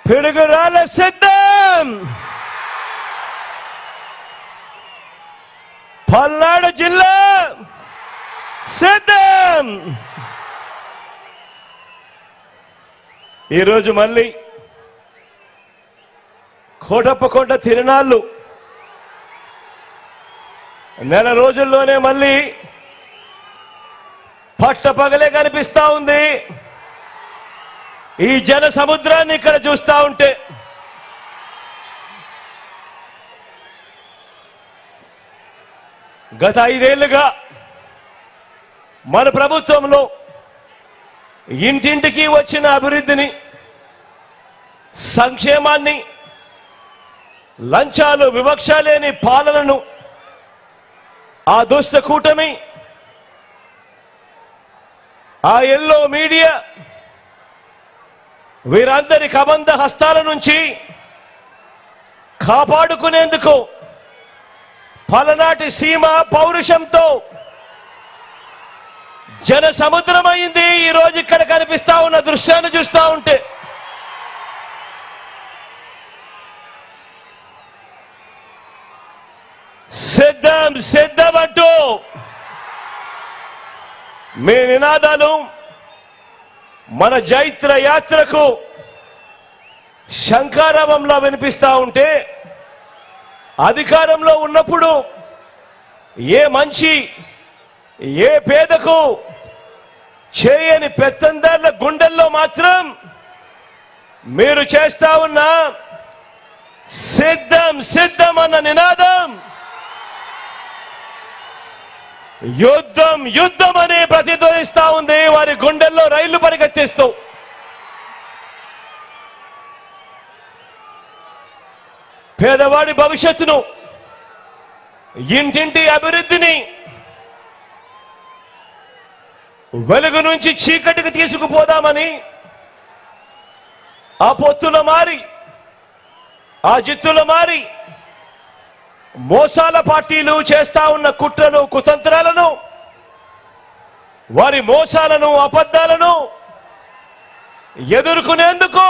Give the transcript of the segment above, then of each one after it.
పిడుగురాళ్ళ సిద్ధం. పల్నాడు జిల్లా సిద్ధం. ఈరోజు మళ్ళీ కోటప్పకొండ తిరునాళ్ళు నెల రోజుల్లోనే మళ్ళీ పట్టపగలే కనిపిస్తా ఉంది. ఈ జన సముద్రాన్ని ఇక్కడ చూస్తా ఉంటే గత 5 ఏళ్లుగా మన ప్రభుత్వంలో ఇంటింటికి వచ్చిన అభివృద్ధిని, సంక్షేమాన్ని, లంచాలు వివక్ష లేని పాలనను ఆ దుష్ట కూటమి, ఆ ఎల్లో మీడియా వీరందరి కబంధ హస్తాల నుంచి కాపాడుకునేందుకు పలనాటి సీమ పౌరుషంతో జన సముద్రమైంది. ఈ రోజు ఇక్కడ కనిపిస్తా ఉన్న దృశ్యాన్ని చూస్తా ఉంటే సిద్ధం సిద్ధం అంటూ మీ నినాదాలు మన జైత్ర యాత్రకు శంఖారావంలో వినిపిస్తా ఉంటే, అధికారంలో ఉన్నప్పుడు ఏ మంచి ఏ పేదకు చేయని పెత్తందారుల గుండెల్లో మాత్రం మీరు చేస్తా ఉన్న సిద్ధం సిద్ధం అన్న నినాదం యుద్ధం యుద్ధం అని ప్రతిధ్వనిస్తా ఉంది. వారి గుండెల్లో రైళ్లు పరిగెత్తిస్తూ పేదవాడి భవిష్యత్తును, ఇంటింటి అభివృద్ధిని వెలుగు నుంచి చీకటికి తీసుకుపోదామని ఆ పొత్తుల మారి, ఆ జిత్తుల మారి మోసాల పార్టీలు చేస్తా ఉన్న కుట్రను, కుతంత్రాలను, వారి మోసాలను, అబద్ధాలను ఎదుర్కొనేందుకు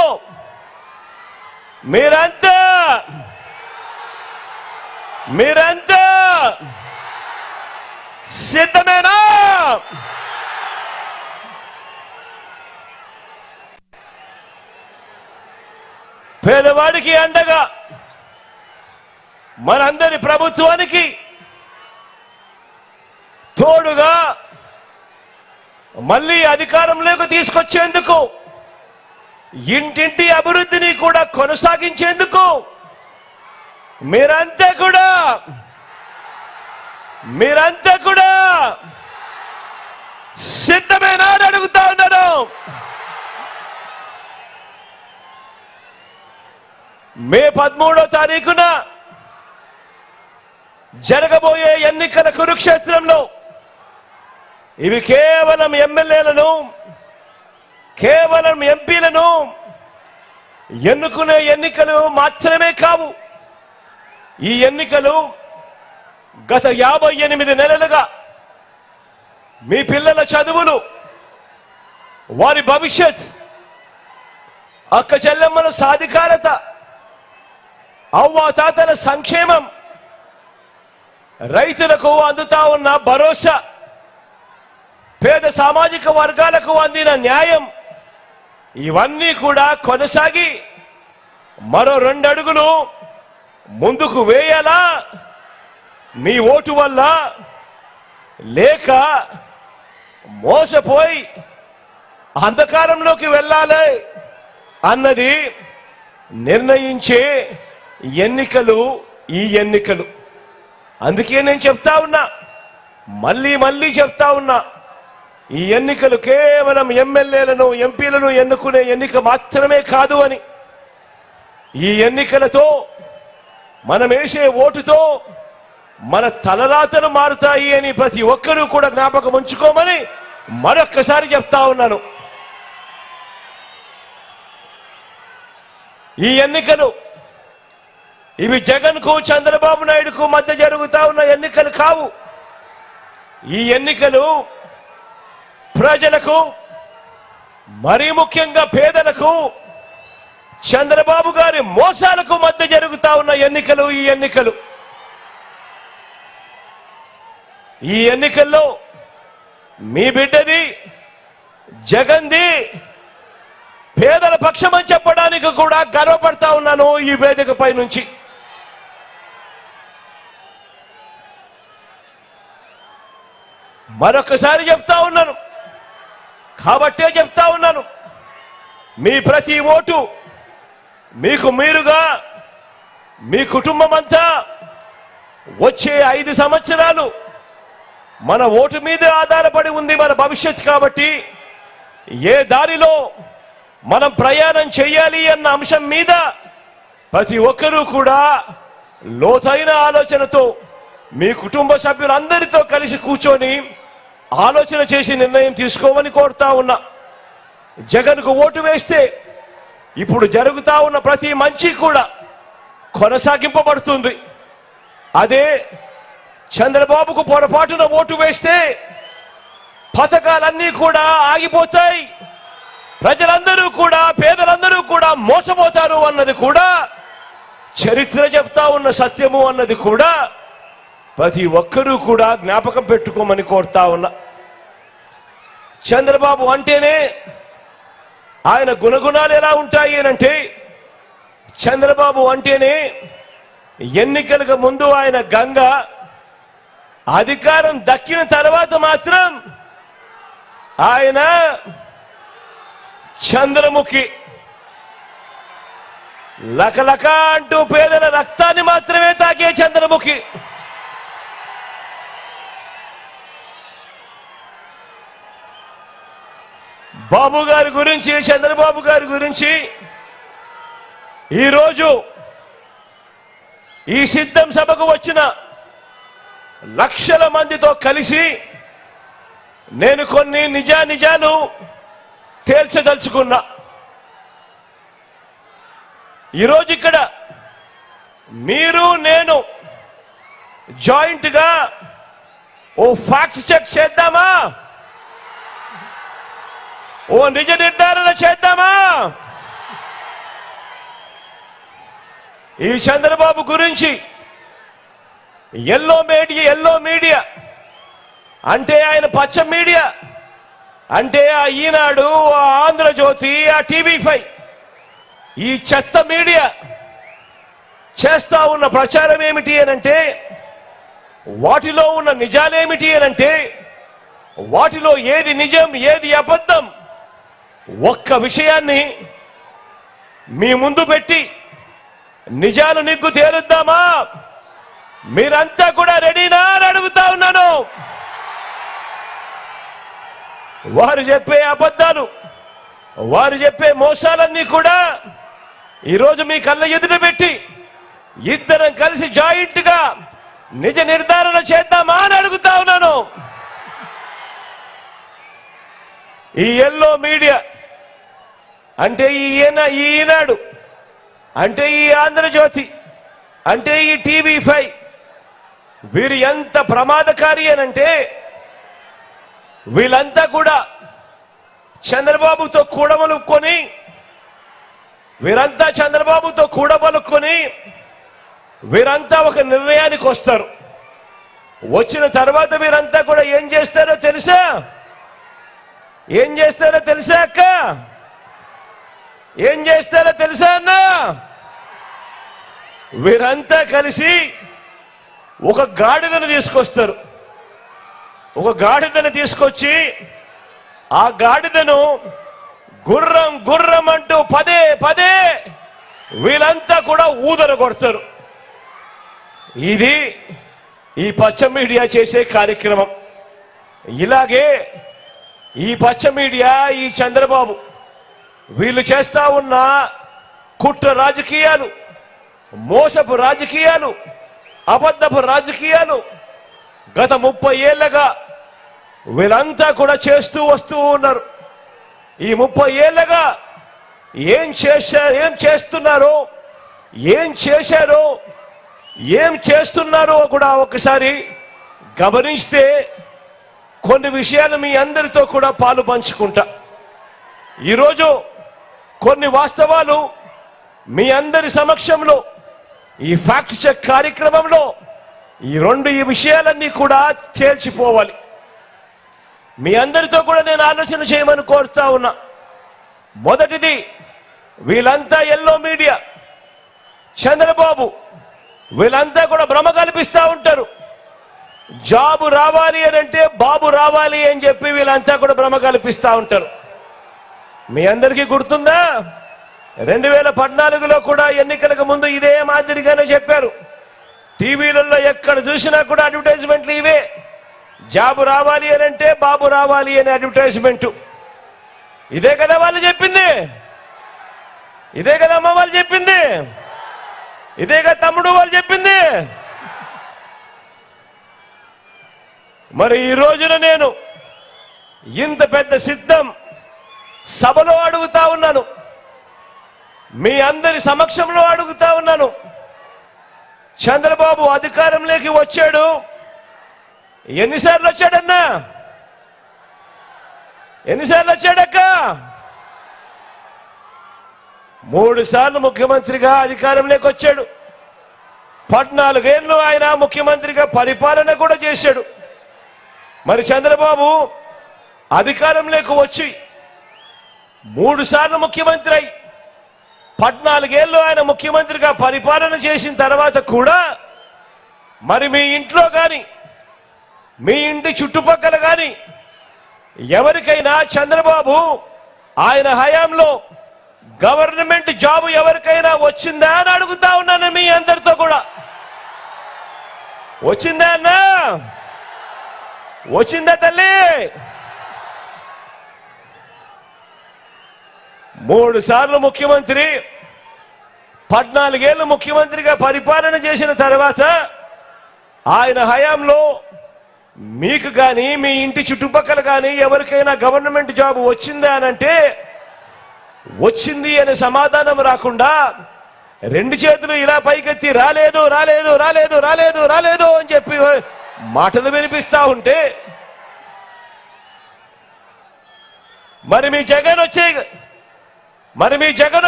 మీరంతా సిద్ధమేనా? పేదవాడికి అండగా మనందరి ప్రభుత్వానికి తోడుగా మళ్ళీ అధికారంలోకి తీసుకొచ్చేందుకు, ఇంటింటి అభివృద్ధిని కూడా కొనసాగించేందుకు మీరంతా కూడా సిద్ధమేనా అని అడుగుతా ఉన్నాను. మే 13వ తారీఖున జరగబోయే ఎన్నికల కురుక్షేత్రంలో ఇవి కేవలం ఎమ్మెల్యేలను, కేవలం ఎంపీలను ఎన్నుకునే ఎన్నికలు మాత్రమే కావు. ఈ ఎన్నికలు గత 58 నెలలుగా మీ పిల్లల చదువులు, వారి భవిష్యత్, అక్క చెల్లెమ్మల సాధికారత, అవ్వాతాతల సంక్షేమం, రైతులకు అందుతా ఉన్న భరోసా, పేద సామాజిక వర్గాలకు అందిన న్యాయం, ఇవన్నీ కూడా కొనసాగి మరో 2 అడుగులు ముందుకు వేయాలా? మీ ఓటు వల్ల లేక మోసపోయి అంధకారంలోకి వెళ్ళాలి అన్నది నిర్ణయించే ఎన్నికలు ఈ ఎన్నికలు. అందుకే నేను చెప్తా ఉన్నా, మళ్ళీ చెప్తా ఉన్నా, ఈ ఎన్నికలు కేవలం ఎమ్మెల్యేలను, ఎంపీలను ఎన్నుకునే ఎన్నిక మాత్రమే కాదు అని. ఈ ఎన్నికలతో మనం వేసే ఓటుతో మన తలరాతలు మారుతాయి అని ప్రతి ఒక్కరూ కూడా జ్ఞాపకం ఉంచుకోమని మరొక్కసారి చెప్తా ఉన్నాను. ఈ ఎన్నికలు ఇవి జగన్కు, చంద్రబాబు నాయుడుకు మధ్య జరుగుతా ఉన్న ఎన్నికలు కావు. ఈ ఎన్నికలు ప్రజలకు, మరీ ముఖ్యంగా పేదలకు, చంద్రబాబు గారి మోసాలకు మధ్య జరుగుతా ఉన్న ఎన్నికలు. ఈ ఎన్నికల్లో మీ బిడ్డది జగన్ది పేదల పక్షమని చెప్పడానికి కూడా గర్వపడతా ఉన్నాను ఈ వేదికపై నుంచి. మరొకసారి చెప్తా ఉన్నాను, కాబట్టే చెప్తా ఉన్నాను, మీ ప్రతి ఓటు మీకు మీరుగా మీ కుటుంబం అంతా వచ్చే 5 సంవత్సరాలు మన ఓటు మీదే ఆధారపడి ఉంది మన భవిష్యత్తు. కాబట్టి ఏ దారిలో మనం ప్రయాణం చేయాలి అన్న అంశం మీద ప్రతి ఒక్కరూ కూడా లోతైన ఆలోచనతో మీ కుటుంబ సభ్యులందరితో కలిసి కూర్చొని ఆలోచన చేసి నిర్ణయం తీసుకోమని కోరుతా ఉన్నా. జగన్కు ఓటు వేస్తే ఇప్పుడు జరుగుతా ఉన్న ప్రతి మంచి కూడా కొనసాగింపబడుతుంది. అదే చంద్రబాబుకు పొరపాటున ఓటు వేస్తే పథకాలన్నీ కూడా ఆగిపోతాయి, ప్రజలందరూ కూడా పేదలందరూ కూడా మోసపోతారు అన్నది కూడా చరిత్ర చెప్తా ఉన్న సత్యము అన్నది కూడా ప్రతి ఒక్కరూ కూడా జ్ఞాపకం పెట్టుకోమని కోరుతా ఉన్నా. చంద్రబాబు అంటేనే ఆయన గుణగుణాలు ఎలా ఉంటాయి అంటే, చంద్రబాబు అంటేనే ఎన్నికలకు ముందు ఆయన గంగ, అధికారం దక్కిన తర్వాత మాత్రం ఆయన చంద్రముఖి. లకలక అంటూ పేదల రక్తాన్ని మాత్రమే తాగే చంద్రముఖి. బాబు గారి గురించి, చంద్రబాబు గారి గురించి ఈరోజు ఈ సిద్ధం సభకు వచ్చిన లక్షల మందితో కలిసి నేను కొన్ని నిజాలు తేల్చదలుచుకున్నా. ఈరోజు ఇక్కడ మీరు నేను జాయింట్ గా ఓ ఫ్యాక్ట్ చెక్ చేద్దామా, ఓ నిజ నిర్ధారణ చేద్దామా? ఈ చంద్రబాబు గురించి ఎల్లో మీడియా అంటే ఆయన పచ్చ మీడియా అంటే ఆ ఈనాడు, ఆ ఆంధ్రజ్యోతి, ఆ TV5 ఈ చెత్త మీడియా చేస్తా ఉన్న ప్రచారం ఏమిటి అనంటే, వాటిలో ఉన్న నిజాలేమిటి అనంటే, వాటిలో ఏది నిజం ఏది అబద్ధం ఒక్క విషయాన్ని మీ ముందు పెట్టి నిజాలు నిగ్గు తేలుద్దామా? మీరంతా కూడా రెడీనా అని అడుగుతా ఉన్నాను. వారు చెప్పే అబద్ధాలు, వారు చెప్పే మోసాలన్నీ కూడా ఈరోజు మీ కళ్ళ ఎదుట పెట్టి ఇద్దరం కలిసి జాయింట్ గా నిజ నిర్ధారణ చేద్దామా అని అడుగుతా ఉన్నాను. ఈ ఎల్లో మీడియా అంటే ఈనాడు అంటే ఈ ఆంధ్రజ్యోతి అంటే ఈ TV5 వీరు ఎంత ప్రమాదకారి అనంటే, వీళ్ళంతా కూడా చంద్రబాబుతో కూడబలుక్కొని వీరంతా ఒక నిర్ణయానికి వస్తారు. వచ్చిన తర్వాత వీరంతా కూడా ఏం చేస్తారో తెలుసా అక్క? ఏం చేస్తారో తెలుసా అన్న? వీరంతా కలిసి ఒక గాడిదను తీసుకొస్తారు. ఒక గాడిదను తీసుకొచ్చి ఆ గాడిదను గుర్రం గుర్రం అంటూ పదే వీళ్ళంతా కూడా ఊదర కొడతారు. ఇది ఈ పచ్చ మీడియా చేసే కార్యక్రమం. ఇలాగే ఈ పచ్చ మీడియా, ఈ చంద్రబాబు వీళ్ళు చేస్తా ఉన్న కుట్ర రాజకీయాలు, మోసపు రాజకీయాలు, అబద్ధపు రాజకీయాలు గత 30 ఏళ్లుగా వీళ్ళంతా కూడా చేస్తూ వస్తూ ఉన్నారు. ఈ 30 ఏళ్లుగా ఏం చేస్తున్నారో, ఏం చేస్తున్నారో కూడా ఒకసారి గమనిస్తే కొన్ని విషయాలు మీ అందరితో కూడా పాలు పంచుకుంటా. ఈరోజు కొన్ని వాస్తవాలు మీ అందరి సమక్షంలో ఈ ఫ్యాక్ట్ చెక్ కార్యక్రమంలో ఈ విషయాలన్నీ కూడా తేల్చిపోవాలి. మీ అందరితో కూడా నేను ఆలోచన చేయమని కోరుతా ఉన్నా. మొదటిది, వీళ్ళంతా ఎల్లో మీడియా, చంద్రబాబు, వీళ్ళంతా కూడా భ్రమ కల్పిస్తూ ఉంటారు. జాబు రావాలి అని అంటే బాబు రావాలి అని చెప్పి వీళ్ళంతా కూడా భ్రమ కల్పిస్తూ ఉంటారు. మీ అందరికీ గుర్తుందా? 2014లో కూడా ఎన్నికలకు ముందు ఇదే మాదిరిగానే చెప్పారు. టీవీలలో ఎక్కడ చూసినా కూడా అడ్వర్టైజ్మెంట్లు ఇవే. జాబు రావాలి అని అంటే బాబు రావాలి అనే అడ్వర్టైజ్మెంట్. ఇదే కదా వాళ్ళు చెప్పింది, ఇదే కదా అమ్మ వాళ్ళు చెప్పింది, ఇదే కదా తమ్ముడు వాళ్ళు చెప్పింది. మరి ఈ రోజున నేను ఇంత పెద్ద సిద్ధం సభలో అడుగుతా ఉన్నాను, మీ అందరి సమక్షంలో అడుగుతా ఉన్నాను. చంద్రబాబు అధికారంలోకి వచ్చాడు, ఎన్నిసార్లు వచ్చాడన్నా? ఎన్నిసార్లు వచ్చాడక్క? 3 సార్లు ముఖ్యమంత్రిగా అధికారంలోకి వచ్చాడు. 14 ఏళ్ళు ఆయన ముఖ్యమంత్రిగా పరిపాలన కూడా చేశాడు. మరి చంద్రబాబు అధికారంలోకి వచ్చి 3 సార్లు ముఖ్యమంత్రి అయి 14 ఏళ్ళు ఆయన ముఖ్యమంత్రిగా పరిపాలన చేసిన తర్వాత కూడా మరి మీ ఇంట్లో కానీ మీ ఇంటి చుట్టుపక్కల కానీ ఎవరికైనా చంద్రబాబు ఆయన హయాంలో గవర్నమెంట్ జాబ్ ఎవరికైనా వచ్చిందా అని అడుగుతా ఉన్నాను మీ అందరితో కూడా. వచ్చిందా అన్నా? వచ్చిందా తల్లి? 3 సార్లు ముఖ్యమంత్రి, 14 ఏళ్ళు ముఖ్యమంత్రిగా పరిపాలన చేసిన తర్వాత ఆయన హయాంలో మీకు కానీ మీ ఇంటి చుట్టుపక్కల కానీ ఎవరికైనా గవర్నమెంట్ జాబ్ వచ్చిందా అని అంటే వచ్చింది అనే సమాధానం రాకుండా 2 చేతులు ఇలా పైకెత్తి రాలేదు రాలేదు రాలేదు రాలేదు రాలేదు అని చెప్పి మాటలు వినిపిస్తా ఉంటే మరి మీ జగన్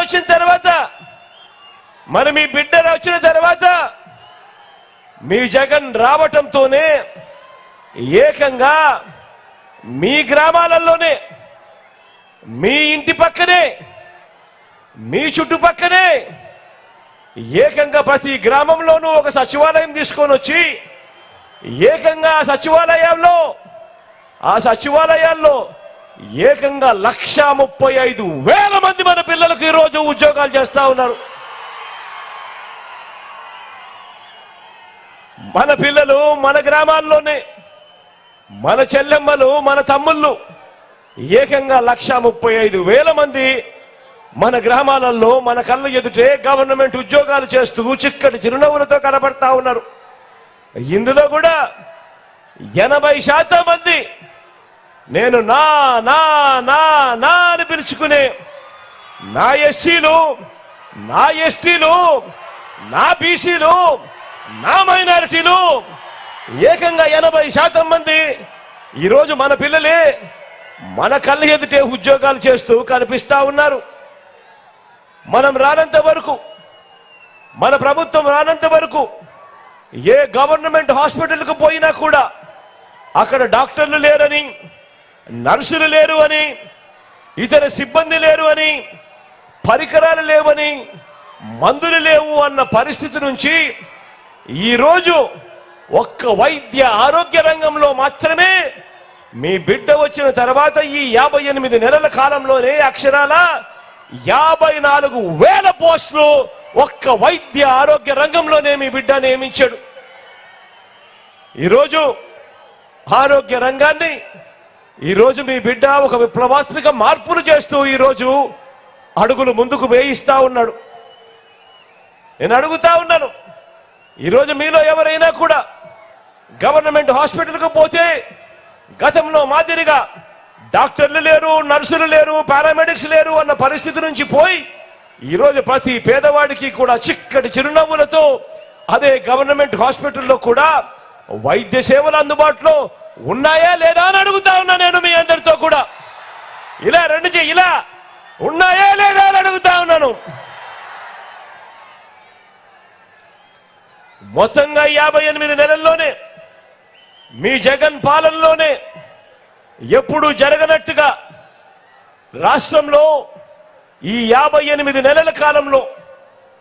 వచ్చిన తర్వాత మరి మీ బిడ్డ వచ్చిన తర్వాత మీ జగన్ రావటంతోనే ఏకంగా మీ గ్రామాలలోనే మీ ఇంటి పక్కనే మీ చుట్టుపక్కనే ఏకంగా ప్రతి గ్రామంలోనూ ఒక సచివాలయం తీసుకొని వచ్చి ఏకంగా ఆ సచివాలయాల్లో ఏకంగా 1,35,000 మంది మన పిల్లలకు ఈరోజు ఉద్యోగాలు చేస్తా ఉన్నారు. మన పిల్లలు మన గ్రామాల్లోనే, మన చెల్లెమ్మలు మన తమ్ముళ్ళు ఏకంగా 1,35,000 మంది మన గ్రామాలలో మన కళ్ళ ఎదుటే గవర్నమెంట్ ఉద్యోగాలు చేస్తూ చిక్కటి చిరునవ్వులతో కనబడతా ఉన్నారు. ఇందులో కూడా 80% మంది నేను నా నా నా నా అని పిలుచుకునే నా ఎస్సీలు, నా ఎస్టీలు, నా బీసీలు, నా మైనారిటీలు ఏకంగా 80% మంది ఈరోజు మన పిల్లలే మన కళ్ళ ఎదుటే ఉద్యోగాలు చేస్తూ కనిపిస్తా ఉన్నారు. మనం రానంత వరకు, మన ప్రభుత్వం రానంత వరకు ఏ గవర్నమెంట్ హాస్పిటల్కు పోయినా కూడా అక్కడ డాక్టర్లు లేరని, నర్సులు లేరు అని, ఇతర సిబ్బంది లేరు అని, పరికరాలు లేవని, మందులు లేవు అన్న పరిస్థితి నుంచి ఈరోజు ఒక్క వైద్య ఆరోగ్య రంగంలో మాత్రమే మీ బిడ్డ వచ్చిన తర్వాత ఈ 58 నెలల కాలంలోనే అక్షరాల 54,000 పోస్టులు ఒక్క వైద్య ఆరోగ్య రంగంలోనే మీ బిడ్డ నియమించాడు. ఈరోజు ఆరోగ్య రంగాన్ని ఈరోజు మీ బిడ్డ ఒక విప్లవాత్మక మార్పులు చేస్తూ ఈరోజు అడుగులు ముందుకు వేయిస్తా ఉన్నాడు. నేను అడుగుతా ఉన్నాను, ఈరోజు మీలో ఎవరైనా కూడా గవర్నమెంట్ హాస్పిటల్కు పోతే గతంలో మాదిరిగా డాక్టర్లు లేరు, నర్సులు లేరు, పారామెడిక్స్ లేరు అన్న పరిస్థితి నుంచి పోయి ఈరోజు ప్రతి పేదవాడికి కూడా చిక్కటి చిరునవ్వులతో అదే గవర్నమెంట్ హాస్పిటల్లో కూడా వైద్య సేవలు అందుబాటులో ఉన్నాయా లేదా అని అడుగుతా ఉన్నా నేను మీ అందరితో కూడా. ఇలా ఉన్నాయా లేదా అని అడుగుతా ఉన్నాను. మొత్తంగా 58 నెలల్లోనే మీ జగన్ పాలనలోనే ఎప్పుడు జరగనట్టుగా రాష్ట్రంలో ఈ 58 నెలల కాలంలో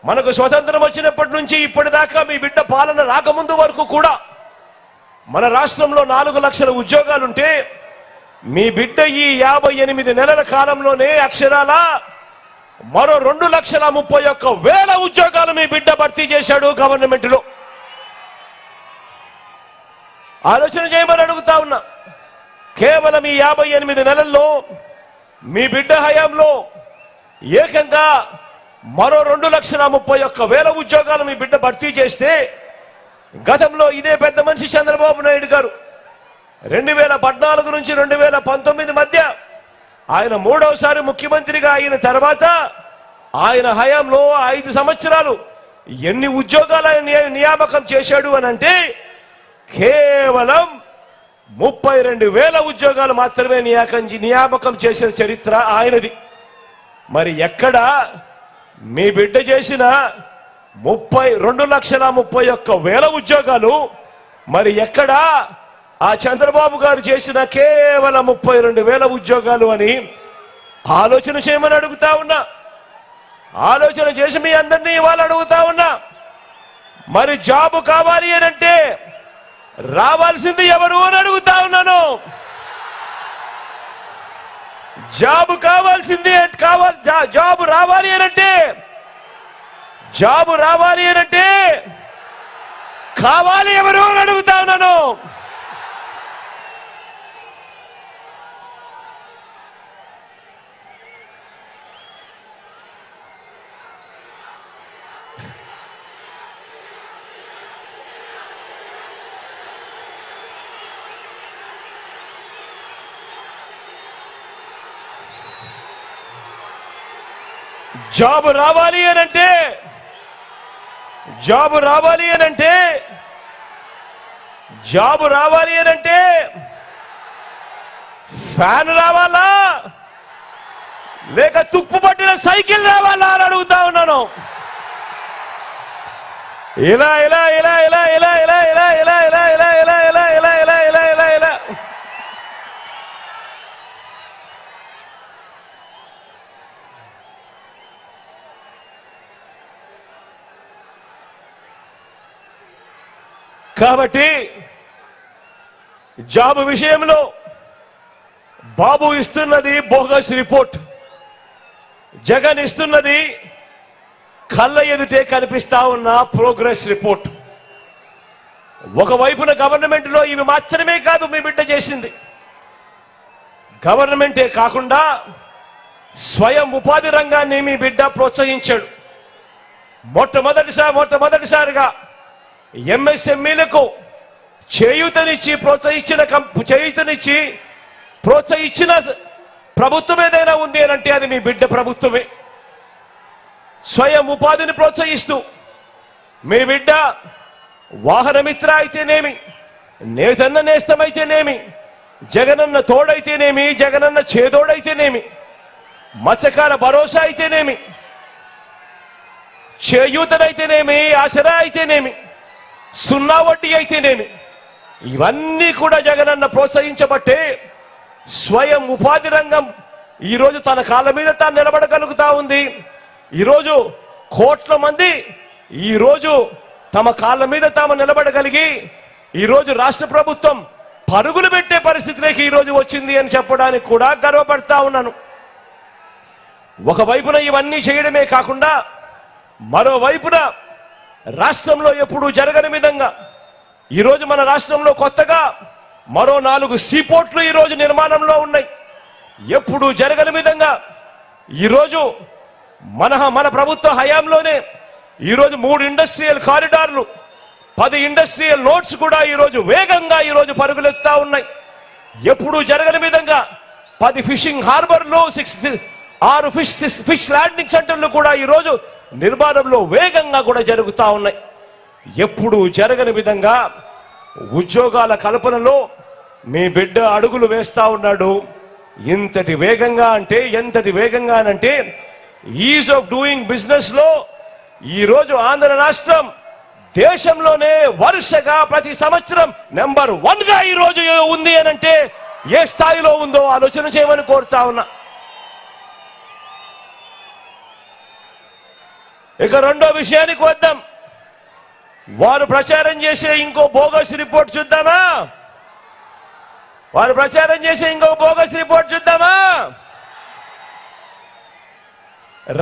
మనకు స్వతంత్రం వచ్చినప్పటి నుంచి ఇప్పటిదాకా మీ బిడ్డ పాలన రాకముందు వరకు కూడా మన రాష్ట్రంలో 4 లక్షల ఉద్యోగాలుంటే మీ బిడ్డ ఈ 58 నెలల కాలంలోనే అక్షరాల మరో 2,31,000 ఉద్యోగాలు మీ బిడ్డ భర్తీ చేశాడు గవర్నమెంట్లో. ఆలోచన చేయమని అడుగుతా ఉన్నా. కేవలం ఈ 58 నెలల్లో మీ బిడ్డ హయాంలో ఏకంగా మరో 2,31,000 ఉద్యోగాలు మీ బిడ్డ భర్తీ చేస్తే, గతంలో ఇదే పెద్ద మనిషి చంద్రబాబు నాయుడు గారు 2014 నుంచి 2019 మధ్య ఆయన 3వసారి ముఖ్యమంత్రిగా అయిన తర్వాత ఆయన హయాంలో 5 సంవత్సరాలు ఎన్ని ఉద్యోగాల నియామకం చేశాడు అని అంటే కేవలం 32,000 ఉద్యోగాలు మాత్రమే నియామకం చేసిన చరిత్ర ఆయనది. మరి ఎక్కడ మీ బిడ్డ చేసిన 2,31,000 ఉద్యోగాలు, మరి ఎక్కడ ఆ చంద్రబాబు గారు చేసిన కేవలం 32,000 ఉద్యోగాలు అని ఆలోచన చేయమని అడుగుతా ఉన్నా. ఆలోచన చేసి మీ అందరినీ ఇవాళ అడుగుతా ఉన్నా. మరి జాబ్ కావాలి అని అంటే రావాల్సింది ఎవరు అని అడుగుతా ఉన్నాను. జాబ్ కావాల్సింది జాబ్ రావాలి అనంటే కావాలి ఎవరు అని అడుగుతా ఉన్నాను. జాబ్ రావాలి అనంటే ఫ్యాన్ రావాలా లేక తుప్పు పట్టిన సైకిల్ రావాలా అని అడుగుతా ఉన్నాను. ఇలా ఇలా ఇలా ఇలా ఇలా ఇలా ఇలా ఇలా ఇలా ఇలా ఇలా ఇలా ఇలా ఇలా ఇలా ఇలా ఇలా కాబట్టి జాబ్ విషయంలో బాబు ఇస్తున్నది బోగస్ రిపోర్ట్, జగన్ ఇస్తున్నది కళ్ళ ఎదుటే కనిపిస్తా ఉన్న ప్రోగ్రెస్ రిపోర్ట్. ఒకవైపున గవర్నమెంట్లో ఇవి మాత్రమే కాదు మీ బిడ్డ చేసింది. గవర్నమెంటే కాకుండా స్వయం ఉపాధి రంగాన్ని మీ బిడ్డ ప్రోత్సహించాడు. మొట్టమొదటిసారిగా ఎంఎస్ఎంఈలకు చేయూతనిచ్చి ప్రోత్సహించిన ప్రభుత్వం ఏదైనా ఉంది అని అంటే అది మీ బిడ్డ ప్రభుత్వమే. స్వయం ఉపాధిని ప్రోత్సహిస్తూ మీ బిడ్డ వాహనమిత్ర అయితేనేమి, నేతన్న నేస్తమైతేనేమి, జగనన్న తోడైతేనేమి, జగనన్న చేదోడైతేనేమి, మత్స్యకార భరోసా అయితేనేమి, చేయూతనైతేనేమి, ఆసరా అయితేనేమి, 0 వడ్డీ అయితేనేమి, ఇవన్నీ కూడా జగనన్న ప్రోత్సహించబట్టే స్వయం ఉపాధి రంగం ఈరోజు తన కాళ్ళ మీద తాను నిలబడగలుగుతా ఉంది. ఈరోజు కోట్ల మంది ఈరోజు తమ కాళ్ళ మీద తాము నిలబడగలిగి ఈరోజు రాష్ట్ర ప్రభుత్వం పరుగులు పెట్టే పరిస్థితిలోకి ఈరోజు వచ్చింది అని చెప్పడానికి కూడా గర్వపడతా ఉన్నాను. ఒకవైపున ఇవన్నీ చేయడమే కాకుండా మరోవైపున రాష్ట్రంలో ఎప్పుడూ జరగని విధంగా ఈరోజు మన రాష్ట్రంలో కొత్తగా మరో 4 సీపోర్ట్లు ఈరోజు నిర్మాణంలో ఉన్నాయి. ఎప్పుడూ జరగని విధంగా ఈరోజు మన ప్రభుత్వ హయాంలోనే ఈరోజు 3 ఇండస్ట్రియల్ కారిడార్లు, 10 ఇండస్ట్రియల్ నోట్స్ కూడా ఈరోజు వేగంగా ఈరోజు పరుగులెత్తా ఉన్నాయి. ఎప్పుడూ జరగని విధంగా 10 ఫిషింగ్ హార్బర్లు, 6 ఫిష్ ల్యాండింగ్ సెంటర్లు కూడా ఈరోజు నిర్మాణంలో వేగంగా కూడా జరుగుతూ ఉన్నాయి. ఎప్పుడూ జరగని విధంగా ఉద్యోగాల కల్పనలో మీ బిడ్డ అడుగులు వేస్తా ఉన్నాడు. ఎంతటి వేగంగా అంటే ఈజ్ ఆఫ్ డూయింగ్ బిజినెస్ లో ఈరోజు ఆంధ్ర రాష్ట్రం దేశంలోనే వరుసగా ప్రతి సంవత్సరం నెంబర్ 1గా ఈ రోజు ఉంది అని అంటే ఏ స్థాయిలో ఉందో ఆలోచన చేయమని కోరుతా ఉన్నా. ఇక రెండో విషయానికి వద్దాం. వారు ప్రచారం చేసే ఇంకో బోగస్ రిపోర్ట్ చూద్దామా? వారు ప్రచారం చేసే ఇంకో బోగస్ రిపోర్ట్ చూద్దామా?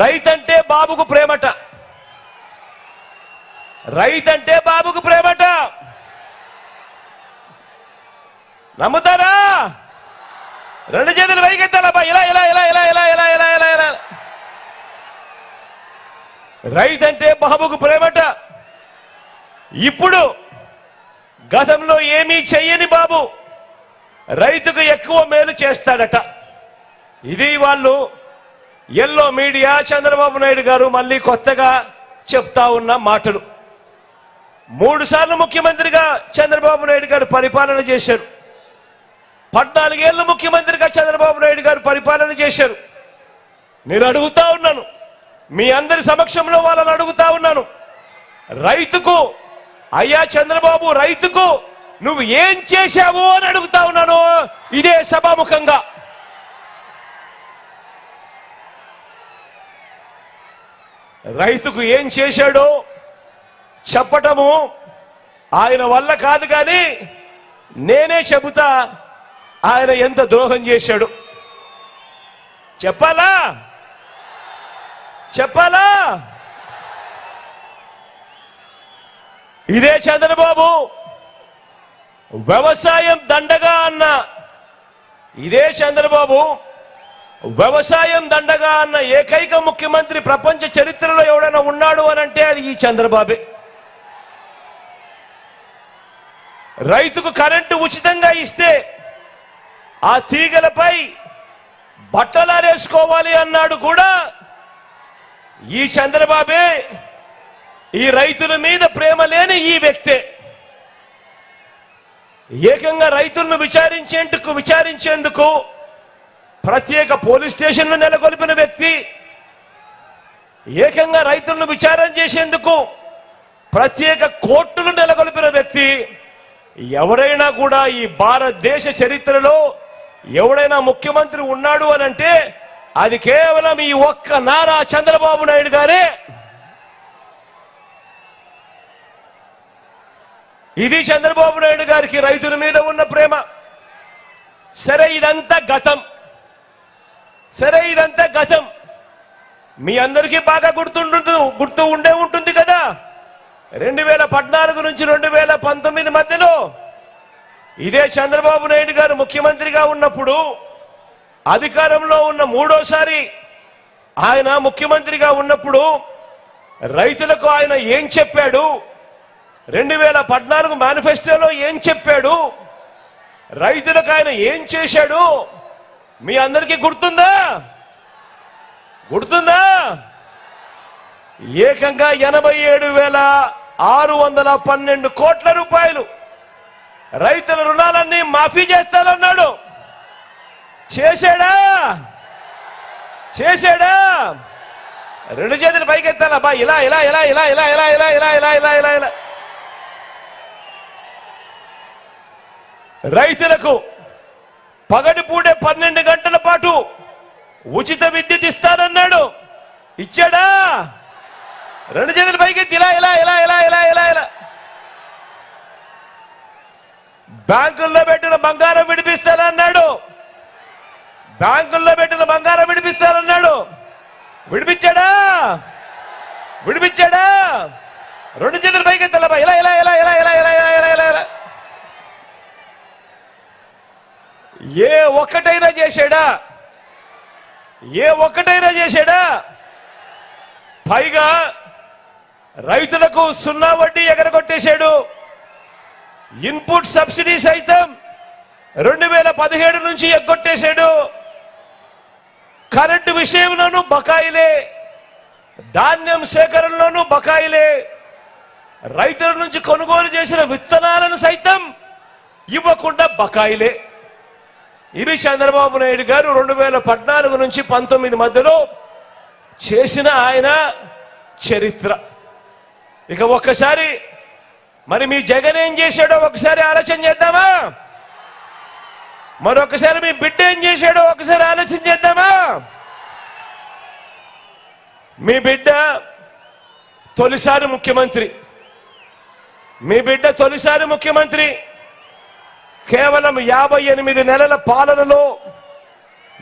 రైతంటే బాబుకు ప్రేమట, రైతంటే బాబుకు ప్రేమట. నమ్ముతారా? రెండు చేతులు పైకెత్తాలబ్బా, ఇలా ఇలా ఇలా ఇలా ఇలా ఇలా ఇలా ఇలా ఇలా. రైతంటే బాబుకు ప్రేమట. ఇప్పుడు గతంలో ఏమీ చెయ్యని బాబు రైతుకు ఎక్కువ మేలు చేస్తాడట. ఇది వాళ్ళు ఎల్లో మీడియా చంద్రబాబు నాయుడు గారు మళ్ళీ కొత్తగా చెప్తా ఉన్న మాటలు. 3 సార్లు ముఖ్యమంత్రిగా చంద్రబాబు నాయుడు గారు పరిపాలన చేశారు. 14 ఏళ్ళు ముఖ్యమంత్రిగా చంద్రబాబు నాయుడు గారు పరిపాలన చేశారు. నేను అడుగుతా ఉన్నాను, మీ అందరి సమక్షంలో వాళ్ళని అడుగుతా ఉన్నాను, రైతుకు అయ్యా చంద్రబాబు, రైతుకు నువ్వు ఏం చేశావు అని అడుగుతా ఉన్నాను ఇదే సభాముఖంగా. రైతుకు ఏం చేశాడో చెప్పటము ఆయన వల్ల కాదు, కానీ నేనే చెబుతా ఆయన ఎంత ద్రోహం చేశాడు. చెప్పాలా? చెప్పాలా? ఇదే చంద్రబాబు వ్యవసాయం దండగా అన్న, ఇదే చంద్రబాబు వ్యవసాయం దండగా అన్న ఏకైక ముఖ్యమంత్రి ప్రపంచ చరిత్రలో ఎవడైనా ఉన్నాడు అని అంటే అది ఈ చంద్రబాబే. రైతుకు కరెంటు ఉచితంగా ఇస్తే ఆ తీగలపై బట్టలారేసుకోవాలి అన్నాడు కూడా ఈ చంద్రబాబే. ఈ రైతుల మీద ప్రేమ లేని ఈ వ్యక్తే ఏకంగా రైతులను విచారించేందుకు ప్రత్యేక పోలీస్ స్టేషన్లు నెలకొల్పిన వ్యక్తి, ఏకంగా రైతులను విచారణ చేసేందుకు ప్రత్యేక కోర్టులు నెలకొల్పిన వ్యక్తి. ఎవరైనా కూడా ఈ భారతదేశ చరిత్రలో ఎవడైనా ముఖ్యమంత్రి ఉన్నాడు అని అంటే అది కేవలం ఈ ఒక్క నారా చంద్రబాబు నాయుడు గారే. ఇది చంద్రబాబు నాయుడు గారికి రైతుల మీద ఉన్న ప్రేమ. సరే ఇదంతా గతం, సరే ఇదంతా గతం. మీ అందరికీ బాగా గుర్తు ఉండే ఉంటుంది కదా, 2014 నుంచి 2019 మధ్యలో ఇదే చంద్రబాబు నాయుడు గారు ముఖ్యమంత్రిగా ఉన్నప్పుడు, అధికారంలో ఉన్న 3వసారి ఆయన ముఖ్యమంత్రిగా ఉన్నప్పుడు రైతులకు ఆయన ఏం చెప్పాడు, 2014 మేనిఫెస్టోలో ఏం చెప్పాడు, రైతులకు ఆయన ఏం చేశాడు మీ అందరికీ గుర్తుందా? గుర్తుందా? ఏకంగా 87,612 కోట్ల రూపాయలు రైతుల రుణాలన్నీ మాఫీ చేస్తానన్నాడు. చేశాడా? చేశాడా? రెండు చేతులు పైకెత్తాలబ్బా, ఇలా ఇలా ఇలా ఇలా ఇలా ఇలా ఇలా ఇలా ఇలా ఇలా ఇలా ఇలా. రైతులకు పగటిపూటే 12 గంటల పాటు ఉచిత విద్యుత్ ఇస్తానన్నాడు. ఇచ్చాడా? రెండు చేతులు పైకెత్తి ఇలా ఇలా ఇలా ఇలా ఇలా ఇలా ఇలా. బ్యాంకుల్లో పెట్టిన బంగారం విడిపిస్తానన్నాడు. బ్యాంకుల్లో పెట్టిన బంగారం విడిపిస్తానన్నాడు. విడిపించాడా? విడిపించాడా? రెండు చేతులు పైకెత్తాలబ్బా, ఇలా ఇలా ఇలా ఇలా ఇలా ఇలా ఇలా ఇలా ఇలా. ఏ ఒక్కటైనా చేశాడా? ఏ ఒక్కటైనా చేశాడా? పైగా రైతులకు 0 వడ్డీ ఎగరగొట్టేశాడు. ఇన్పుట్ సబ్సిడీ సైతం 2017 నుంచి ఎగ్గొట్టేశాడు. కరెంటు విషయంలోనూ బకాయిలే, ధాన్యం సేకరణలోనూ బకాయిలే, రైతుల నుంచి కొనుగోలు చేసిన విత్తనాలను సైతం ఇవ్వకుండా బకాయిలే. ఇవి చంద్రబాబు నాయుడు గారు 2014 నుంచి 19 మధ్యలో చేసిన ఆయన చరిత్ర. ఇక ఒక్కసారి మరి మీ జగన్ ఏం చేశాడో ఒకసారి ఆలోచన చేద్దామా? మరొకసారి మీ బిడ్డ ఏం చేశాడో ఒకసారి ఆలోచన చేద్దామా? మీ బిడ్డ తొలిసారి ముఖ్యమంత్రి, మీ బిడ్డ తొలిసారి ముఖ్యమంత్రి. కేవలం 58 నెలల పాలనలో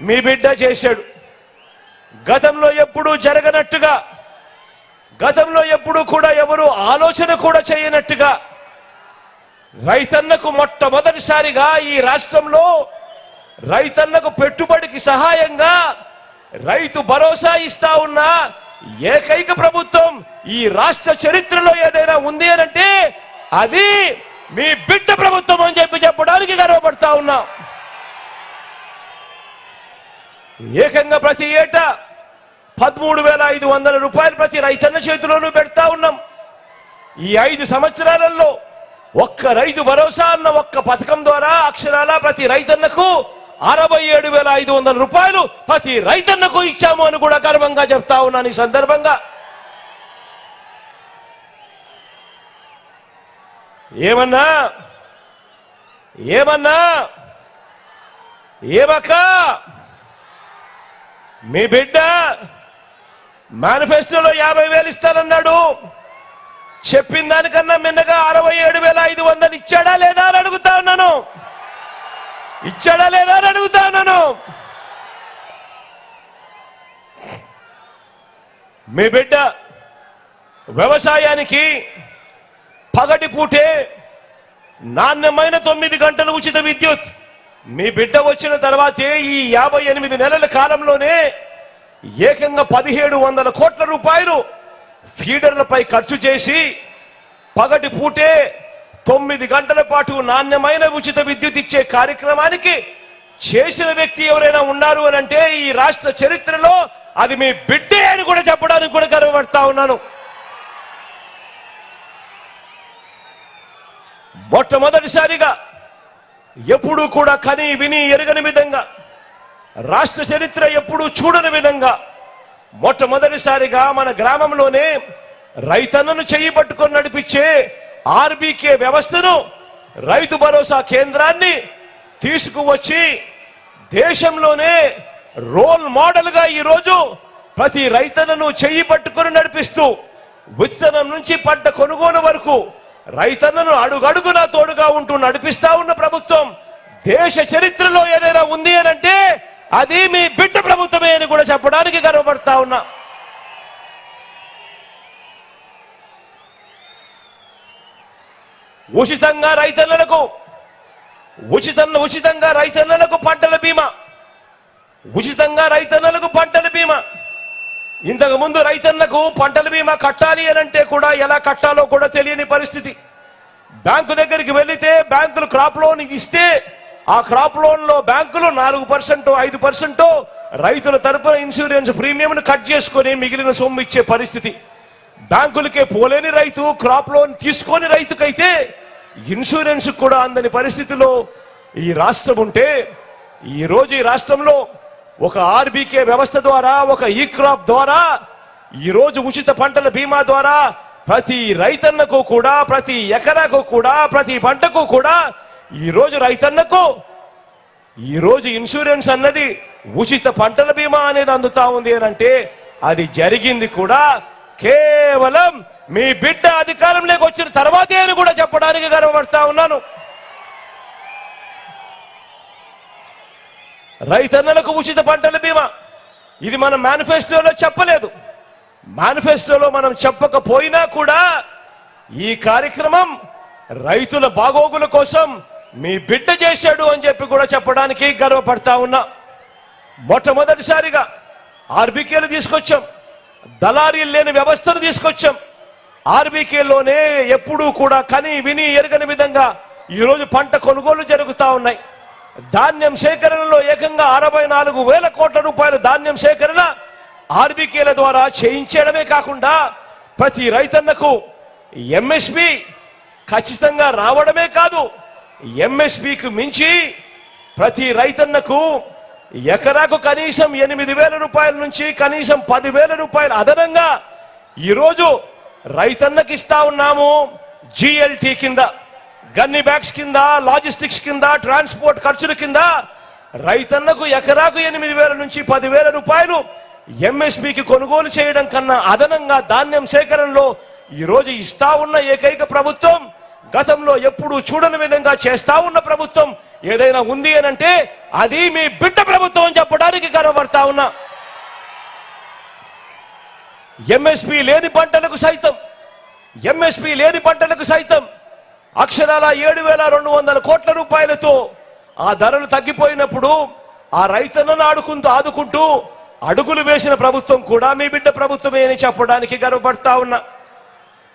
మీ బిడ్డ చేశాడు. గతంలో ఎప్పుడూ జరగనట్టుగా, గతంలో ఎప్పుడూ కూడా ఎవరు ఆలోచన కూడా చేయనట్టుగా రైతన్నకు మొట్టమొదటిసారిగా ఈ రాష్ట్రంలో రైతన్నకు పెట్టుబడికి సహాయంగా రైతు భరోసా ఇస్తా ఉన్న ఏకైక ప్రభుత్వం ఈ రాష్ట్ర చరిత్రలో ఏదైనా ఉంది అనంటే అది మీ బిడ్డ ప్రభుత్వం అని చెప్పడానికి గర్వపడతా ఉన్నా. ఏకంగా ప్రతి ఏటా 13,500 రూపాయలు ప్రతి రైతన్న చేతిలోనూ పెడతా ఉన్నాం. ఈ 5 సంవత్సరాలలో ఒక్క రైతు భరోసా అన్న ఒక్క పథకం ద్వారా అక్షరాల ప్రతి రైతన్నకు 67,500 రూపాయలు ప్రతి రైతన్నకు ఇచ్చాము అని కూడా గర్వంగా చెప్తా ఉన్నాను. ఈ సందర్భంగా ఏమన్నా ఏమక్క మీ బిడ్డ మేనిఫెస్టోలో 50,000 ఇస్తానన్నాడు. చెప్పిన దానికన్నా మిన్నగా 67,500 ఇచ్చాడా లేదా అని అడుగుతా ఉన్నాను. ఇచ్చాడా లేదా అని అడుగుతా ఉన్నాను. మీ బిడ్డ వ్యవసాయానికి పగటి పూటే నాణ్యమైన 9 గంటల ఉచిత విద్యుత్ మీ బిడ్డ వచ్చిన తర్వాతే ఈ 58 నెలల కాలంలోనే ఏకంగా 1,700 కోట్ల రూపాయలు ఫీడర్లపై ఖర్చు చేసి పగటి పూటే 9 గంటల పాటు నాణ్యమైన ఉచిత విద్యుత్ ఇచ్చే కార్యక్రమానికి చేసిన వ్యక్తి ఎవరైనా ఉన్నారు అని అంటే ఈ రాష్ట్ర చరిత్రలో అది మీ బిడ్డే అని కూడా చెప్పడానికి కూడా గర్వపడతా ఉన్నాను. మొట్టమొదటిసారిగా ఎప్పుడూ కూడా కని విని ఎరగని విధంగా, రాష్ట్ర చరిత్ర ఎప్పుడూ చూడని విధంగా మొట్టమొదటిసారిగా మన గ్రామంలోనే రైతన్నను చెయ్యి పట్టుకొని నడిపించే ఆర్బీకే వ్యవస్థను, రైతు భరోసా కేంద్రాన్ని తీసుకువచ్చి దేశంలోనే రోల్ మోడల్ గా ఈరోజు ప్రతి రైతన్నను చెయ్యి పట్టుకొని నడిపిస్తూ విత్తనం నుంచి పంట కొనుగోలు వరకు రైతన్నను అడుగడుగునా తోడుగా ఉంటూ నడిపిస్తా ఉన్న ప్రభుత్వం దేశ చరిత్రలో ఏదైనా ఉంది అని అంటే అది మీ బిడ్డ ప్రభుత్వమే అని కూడా చెప్పడానికి గర్వపడతా ఉన్నా. ఉచితంగా రైతన్నలకు పంటల బీమా, ఉచితంగా రైతన్నలకు పంటల బీమా. ఇంతకు ముందు రైతన్నకు పంటల బీమా కట్టాలి అని అంటే కూడా ఎలా కట్టాలో కూడా తెలియని పరిస్థితి. బ్యాంకు దగ్గరికి వెళితే బ్యాంకులు క్రాప్ లోన్ ఇస్తే ఆ క్రాప్ లోన్ లో బ్యాంకులు 4%, 5% రైతుల తరపున ఇన్సూరెన్స్ ప్రీమియం కట్ చేసుకొని మిగిలిన సొమ్ము ఇచ్చే పరిస్థితి. బ్యాంకులకే పోలేని రైతు క్రాప్ లోన్ తీసుకొని రైతుకైతే ఇన్సూరెన్స్ కూడా అందని పరిస్థితిలో ఈ రాష్ట్రం ఉంటే, ఈ రోజు ఈ రాష్ట్రంలో ఒక ఆర్బీకే వ్యవస్థ ద్వారా, ఒక ఈ క్రాప్ ద్వారా, ఈ రోజు ఉచిత పంటల బీమా ద్వారా ప్రతి రైతన్నకు కూడా, ప్రతి ఎకరాకు కూడా, ప్రతి పంటకు కూడా ఈ రోజు రైతన్నకు ఈ రోజు ఇన్సూరెన్స్ అన్నది ఉచిత పంటల బీమా అనేది అందుతా ఉంది అని అంటే అది జరిగింది కూడా కేవలం మీ బిడ్డ అధికారంలోకి వచ్చిన తర్వాతే అని కూడా చెప్పడానికి గర్వపడతా ఉన్నాను. రైతన్నలకు ఉచిత పంటల బీమా ఇది మనం మేనిఫెస్టోలో చెప్పలేదు. మేనిఫెస్టోలో మనం చెప్పకపోయినా కూడా ఈ కార్యక్రమం రైతుల బాగోగుల కోసం మీ బిడ్డ చేశాడు అని చెప్పి కూడా చెప్పడానికి గర్వపడతా ఉన్నా. మొట్టమొదటిసారిగా ఆర్బీకేలు తీసుకొచ్చాం, దళారీలు లేని వ్యవస్థను తీసుకొచ్చాం. ఆర్బీకేలోనే ఎప్పుడూ కూడా కని విని ఎరగని విధంగా ఈరోజు పంట కొనుగోలు జరుగుతూ ఉన్నాయి. ధాన్యం సేకరణలో ఏకంగా 64,000 కోట్ల రూపాయల ధాన్యం సేకరణ ఆర్బీకేల ద్వారా చేయించడమే కాకుండా ప్రతి రైతన్నకు ఎంఎస్పి ఖచ్చితంగా రావడమే కాదు, ఎంఎస్పికి మించి ప్రతి రైతన్నకు ఎకరాకు కనీసం 8,000 రూపాయల నుంచి కనీసం 10,000 రూపాయలు అదనంగా ఈరోజు రైతన్నకి ఇస్తా ఉన్నాము. జిఎల్టీ కింద, గన్ని బ్యాగ్స్ కింద, లాజిస్టిక్స్ కింద, ట్రాన్స్పోర్ట్ ఖర్చుల కింద రైతన్నకు ఎకరాకు 8,000 నుంచి 10,000 రూపాయలు ఎంఎస్పీకి కొనుగోలు చేయడం కన్నా అదనంగా ధాన్యం సేకరణలో ఈరోజు ఇస్తా ఉన్న ఏకైక ప్రభుత్వం, గతంలో ఎప్పుడూ చూడని విధంగా చేస్తా ఉన్న ప్రభుత్వం ఏదైనా ఉంది అనంటే అది మీ బిడ్డ ప్రభుత్వం చెప్పడానికి గర్వపడతా ఉన్నా. ఎంఎస్పీ లేని పంటలకు సైతం అక్షరాల 7,200 కోట్ల రూపాయలతో ఆ ధరలు తగ్గిపోయినప్పుడు ఆ రైతన్నను ఆదుకుంటూ అడుగులు వేసిన ప్రభుత్వం కూడా మీ బిడ్డ ప్రభుత్వమే అని చెప్పడానికి గర్వపడతా ఉన్నా.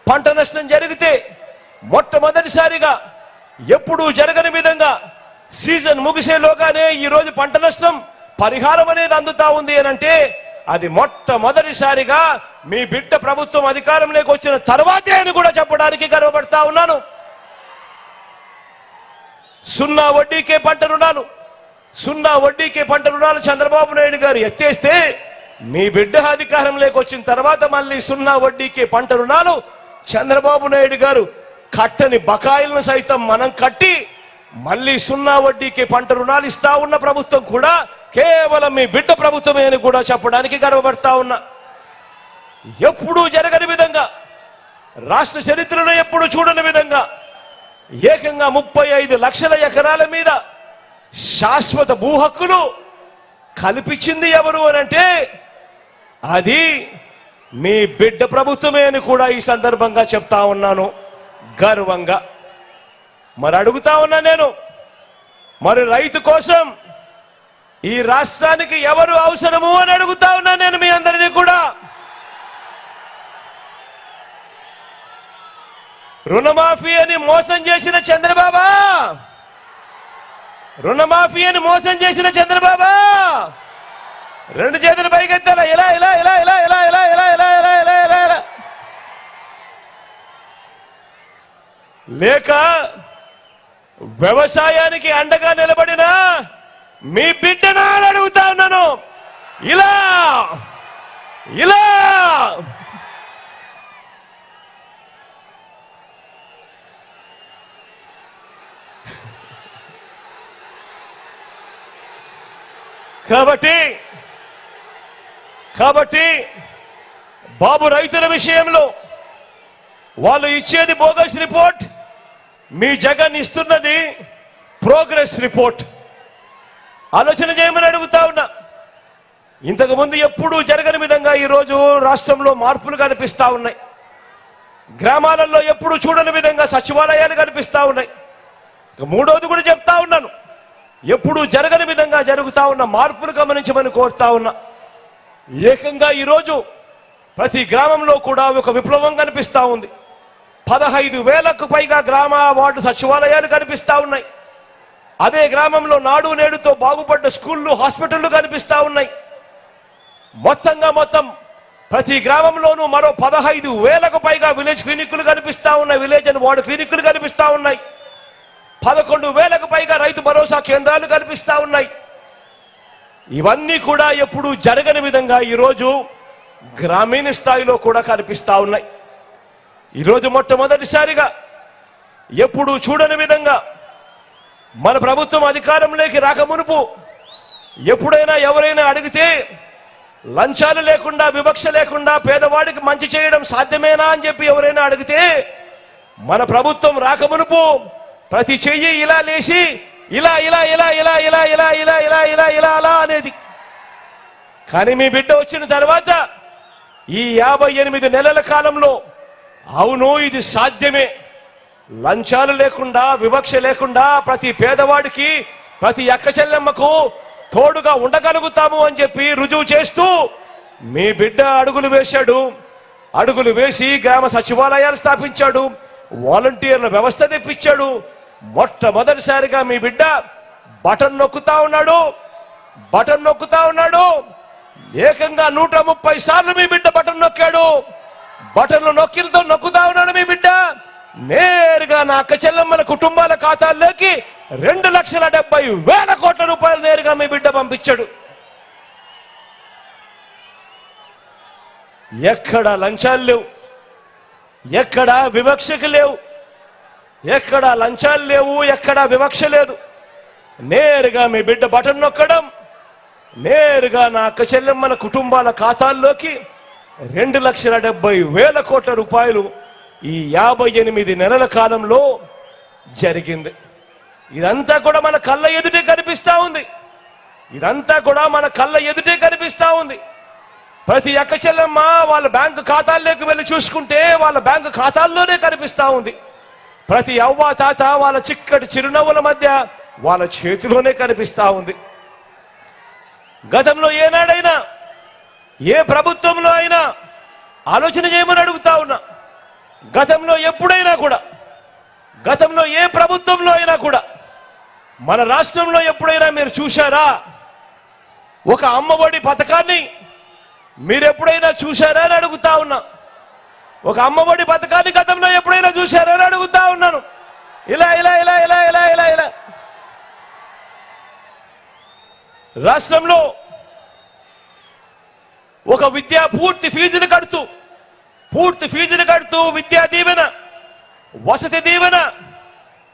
పంట నష్టం జరిగితే మొట్టమొదటిసారిగా ఎప్పుడూ జరగని విధంగా సీజన్ ముగిసేలోగానే ఈరోజు పంట నష్టం పరిహారం అనేది అందుతా ఉంది అనంటే అది మొట్టమొదటిసారిగా మీ బిడ్డ ప్రభుత్వం అధికారంలోకి వచ్చిన తర్వాతే అని కూడా చెప్పడానికి గర్వపడతా ఉన్నాను. 0 వడ్డీకే పంట రుణాలు చంద్రబాబు నాయుడు గారు ఎత్తేస్తే మీ బిడ్డ అధికారంలోకి వచ్చిన తర్వాత మళ్ళీ 0 వడ్డీకే పంట రుణాలు చంద్రబాబు నాయుడు గారు కట్టని బకాయిలను సైతం మనం కట్టి మళ్ళీ 0 వడ్డీకే పంట రుణాలు ఇస్తా ఉన్న ప్రభుత్వం కూడా కేవలం మీ బిడ్డ ప్రభుత్వమే అని కూడా చెప్పడానికి గర్వపడతా ఉన్నా. ఎప్పుడూ జరగని విధంగా, రాష్ట్ర చరిత్రలో ఎప్పుడు చూడని విధంగా ఏకంగా 35 లక్షల ఎకరాల మీద శాశ్వత భూ హక్కులు కల్పించింది ఎవరు అనంటే అది మీ బిడ్డ ప్రభుత్వమే అని కూడా ఈ సందర్భంగా చెప్తా ఉన్నాను గర్వంగా. మరి అడుగుతా ఉన్నా నేను, మరి రైతు కోసం ఈ రాష్ట్రానికి ఎవరు అవసరము అని అడుగుతా ఉన్నా నేను మీ అందరినీ కూడా. రుణమాఫీ అని మోసం చేసిన చంద్రబాబా, రెండు చేతులు పైకెత్తాలా, ఇలా ఇలా ఇలా ఇలా ఇలా ఇలా ఇలా ఇలా ఇలా ఇలా ఇలా ఇలా లేక వ్యవసాయానికి అండగా నిలబడిన మీ బిడ్డనా అని అడుగుతా ఉన్నాను. ఇలా ఇలా కాబట్టి బాబు రైతుల విషయంలో వాళ్ళు ఇచ్చేది బోగస్ రిపోర్ట్, మీ జగన్ ఇస్తున్నది ప్రోగ్రెస్ రిపోర్ట్. ఆలోచన చేయమని అడుగుతా ఉన్నా. ఇంతకుముందు ఎప్పుడూ జరగని విధంగా ఈరోజు రాష్ట్రంలో మార్పులు కనిపిస్తా ఉన్నాయి. గ్రామాలలో ఎప్పుడు చూడని విధంగా సచివాలయాలు కనిపిస్తా ఉన్నాయి. మూడోది కూడా చెప్తా ఉన్నాను, ఎప్పుడు జరగని విధంగా జరుగుతా ఉన్న మార్పులు గమనించమని కోరుతా ఉన్నా. ఏకంగా ఈరోజు ప్రతి గ్రామంలో కూడా ఒక విప్లవం కనిపిస్తా ఉంది. 15,000కు పైగా గ్రామ వార్డు సచివాలయాలు కనిపిస్తా ఉన్నాయి. అదే గ్రామంలో నాడు నేడుతో బాగుపడ్డ స్కూళ్ళు, హాస్పిటళ్లు కనిపిస్తా ఉన్నాయి. మొత్తం ప్రతి గ్రామంలోనూ మరో 15,000కు పైగా విలేజ్ క్లినిక్లు కనిపిస్తా ఉన్నాయి. విలేజ్ అండ్ వార్డు క్లినిక్లు కనిపిస్తా ఉన్నాయి. 11,000కు పైగా రైతు భరోసా కేంద్రాలు కనిపిస్తా ఉన్నాయి. ఇవన్నీ కూడా ఎప్పుడు జరగని విధంగా ఈరోజు గ్రామీణ స్థాయిలో కూడా కనిపిస్తా ఉన్నాయి. ఈరోజు మొట్టమొదటిసారిగా ఎప్పుడు చూడని విధంగా మన ప్రభుత్వం అధికారంలోకి రాకమునుపు ఎప్పుడైనా ఎవరైనా అడిగితే లంచాలు లేకుండా, వివక్ష లేకుండా పేదవాడికి మంచి చేయడం సాధ్యమేనా అని చెప్పి ఎవరైనా అడిగితే మన ప్రభుత్వం రాకమునుపు ప్రతి చెయ్యి ఇలా లేచి ఇలా ఇలా ఇలా ఇలా ఇలా ఇలా ఇలా ఇలా ఇలా ఇలా అలా అనేది. కానీ మీ బిడ్డ వచ్చిన తర్వాత ఈ 58 నెలల కాలంలో అవును ఇది సాధ్యమే, లంచాలు లేకుండా, వివక్ష లేకుండా ప్రతి పేదవాడికి, ప్రతి అక్క చెల్లెమ్మకు తోడుగా ఉండగలుగుతాము అని చెప్పి రుజువు చేస్తూ మీ బిడ్డ అడుగులు వేశాడు. అడుగులు వేసి గ్రామ సచివాలయాలు స్థాపించాడు, వాలంటీర్ల వ్యవస్థ తెప్పించాడు. మొట్టమొదటిసారిగా మీ బిడ్డ బటన్ నొక్కుతా ఉన్నాడు. ఏకంగా 130 సార్లు మీ బిడ్డ బటన్ నొక్కాడు. బటన్లు నొక్కుతా ఉన్నాడు మీ బిడ్డ. నేరుగా నా అక్క చెల్లెమ్మల కుటుంబాల ఖాతాల్లోకి 2,70,000 కోట్ల రూపాయలు నేరుగా మీ బిడ్డ పంపించాడు. ఎక్కడ లంచాలు లేవు, ఎక్కడ వివక్షకు లేవు, ఎక్కడ లంచాలు లేవు, ఎక్కడ వివక్ష లేదు. నేరుగా మీ బిడ్డ బటన్ నొక్కడం, నేరుగా నా అక్క చెల్లెమ్మల కుటుంబాల ఖాతాల్లోకి 2,70,000 కోట్ల రూపాయలు ఈ 58 నెలల కాలంలో జరిగింది. ఇదంతా కూడా మన కళ్ళ ఎదుటే కనిపిస్తా ఉంది. ఇదంతా కూడా మన కళ్ళ ఎదుటే కనిపిస్తా ఉంది. ప్రతి అక్క చెల్లెమ్మ వాళ్ళ బ్యాంకు ఖాతాల్లోకి వెళ్ళి చూసుకుంటే వాళ్ళ బ్యాంకు ఖాతాల్లోనే కనిపిస్తా ఉంది. ప్రతి అవ్వ తాత వాళ్ళ చిక్కటి చిరునవ్వుల మధ్య వాళ్ళ చేతిలోనే కనిపిస్తా ఉంది. గతంలో ఏనాడైనా ఏ ప్రభుత్వంలో అయినా ఆలోచన చేయమని అడుగుతా ఉన్నా. గతంలో ఎప్పుడైనా కూడా, గతంలో ఏ ప్రభుత్వంలో అయినా కూడా మన రాష్ట్రంలో ఎప్పుడైనా మీరు చూశారా? ఒక అమ్మఒడి పథకాన్ని మీరు ఎప్పుడైనా చూశారా అని అడుగుతా ఉన్నా. ఒక అమ్మఒడి పథకాన్ని గతంలో ఎప్పుడైనా చూశారా అని అడుగుతా ఉన్నాను. ఇలా ఇలా ఇలా ఇలా ఇలా ఇలా ఇలా రాష్ట్రంలో ఒక పూర్తి ఫీజులు కడుతూ విద్యా దీవెన, వసతి దీవెన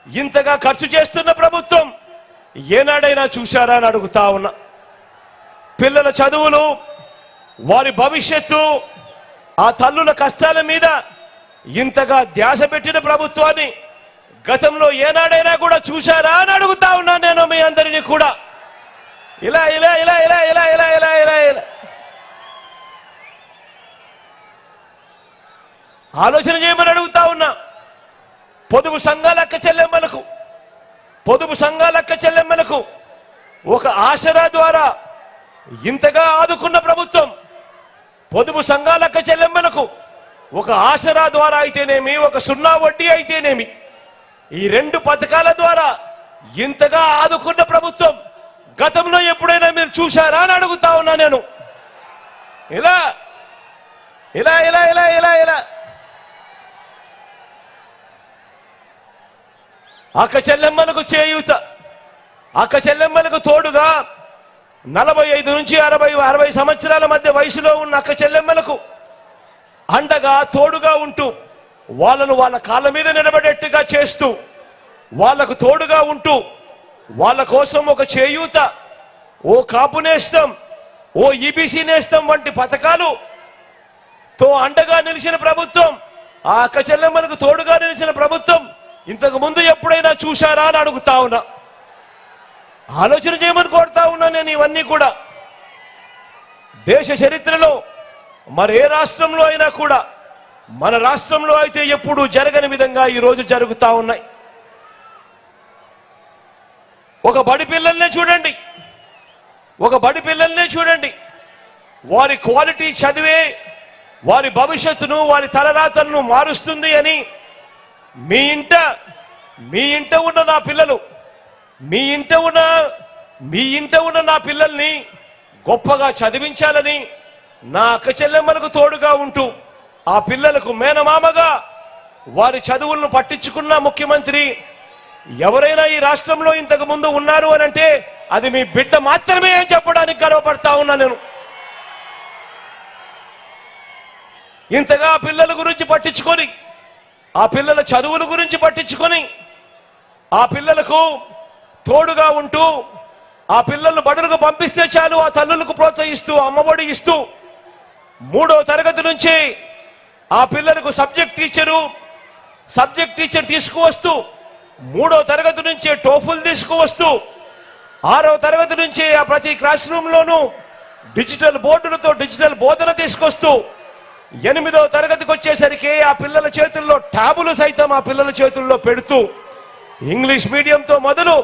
ఇంతగా ఖర్చు చేస్తున్న ప్రభుత్వం ఏనాడైనా చూశారా అని అడుగుతా ఉన్నా. పిల్లల చదువులు, వారి భవిష్యత్తు, ఆ తల్లుల కష్టాల మీద ఇంతగా ధ్యాస పెట్టిన ప్రభుత్వాన్ని గతంలో ఏనాడైనా కూడా చూశారా అని అడుగుతా ఉన్నా నేను మీ అందరినీ కూడా. ఇలా ఇలా ఇలా ఇలా ఇలా ఇలా ఇలా ఇలా ఇలా ఆలోచన చేయమని అడుగుతా ఉన్నా. పొదుపు సంఘాల అక్క చెల్లెమ్మలకు ఒక ఆసరా ద్వారా ఇంతగా ఆదుకున్న ప్రభుత్వం, పొదుపు సంఘాల అక్క చెల్లెమ్మలకు ఒక ఆసరా ద్వారా అయితేనేమి, ఒక 0 వడ్డీ అయితేనేమి, ఈ 2 పథకాల ద్వారా ఇంతగా ఆదుకున్న ప్రభుత్వం గతంలో ఎప్పుడైనా మీరు చూశారా అని అడుగుతా ఉన్నా నేను. ఇలా ఇలా ఇలా ఇలా ఇలా ఇలా అక్క చెల్లెమ్మలకు చేయూత, అక్క చెల్లెమ్మలకు తోడుగా 45 నుంచి 60 సంవత్సరాల మధ్య వయసులో ఉన్న అక్క చెల్లెమ్మలకు అండగా తోడుగా ఉంటూ వాళ్ళను వాళ్ళ కాళ్ళ మీద నిలబడేట్టుగా చేస్తూ, వాళ్లకు తోడుగా ఉంటూ వాళ్ళ కోసం ఒక చేయూత, ఓ కాపు నేస్తం, ఓ ఈబీసీ నేస్తం వంటి పథకాలుతో అండగా నిలిచిన ప్రభుత్వం, ఆ అక్క చెల్లెమ్మలకు తోడుగా నిలిచిన ప్రభుత్వం ఇంతకు ముందు ఎప్పుడైనా చూశారా అని అడుగుతా ఉన్నా. ఆలోచన చేయమని కోరుతా ఉన్నా నేను. ఇవన్నీ కూడా దేశ చరిత్రలో మరే రాష్ట్రంలో అయినా కూడా, మన రాష్ట్రంలో అయితే ఎప్పుడూ జరగని విధంగా ఈరోజు జరుగుతూ ఉన్నాయి. ఒక బడి పిల్లల్నే చూడండి, వారి క్వాలిటీ చదివే వారి భవిష్యత్తును, వారి తలరాతలను మారుస్తుంది అని మీ ఇంట ఉన్న నా పిల్లలు, మీ ఇంట ఉన్న నా పిల్లల్ని గొప్పగా చదివించాలని నా అక్క చెల్లెమ్మలకు తోడుగా ఉంటూ ఆ పిల్లలకు మేనమామగా వారి చదువులను పట్టించుకున్న ముఖ్యమంత్రి ఎవరైనా ఈ రాష్ట్రంలో ఇంతకు ముందు ఉన్నారు అని అంటే అది మీ బిడ్డ మాత్రమే అని చెప్పడానికి గర్వపడతా ఉన్నా నేను. ఇంతగా పిల్లల గురించి పట్టించుకొని, ఆ పిల్లల చదువుల గురించి పట్టించుకొని, ఆ పిల్లలకు తోడుగా ఉంటూ, ఆ పిల్లలను బడులకు పంపిస్తే చాలు ఆ తల్లులకు ప్రోత్సహిస్తూ, అమ్మఒడి ఇస్తూ, 3వ తరగతి నుంచి ఆ పిల్లలకు సబ్జెక్ట్ టీచర్ తీసుకువస్తూ, 3వ తరగతి నుంచే టోఫుల్ తీసుకువస్తూ, 6వ తరగతి నుంచి ఆ ప్రతి క్లాస్ రూమ్లోనూ డిజిటల్ బోర్డులతో డిజిటల్ బోధన తీసుకొస్తూ, 8వ తరగతికి వచ్చేసరికి ఆ పిల్లల చేతుల్లో ట్యాబులు సైతం ఆ పిల్లల చేతుల్లో పెడుతూ, ఇంగ్లీష్ మీడియంతో మొదలు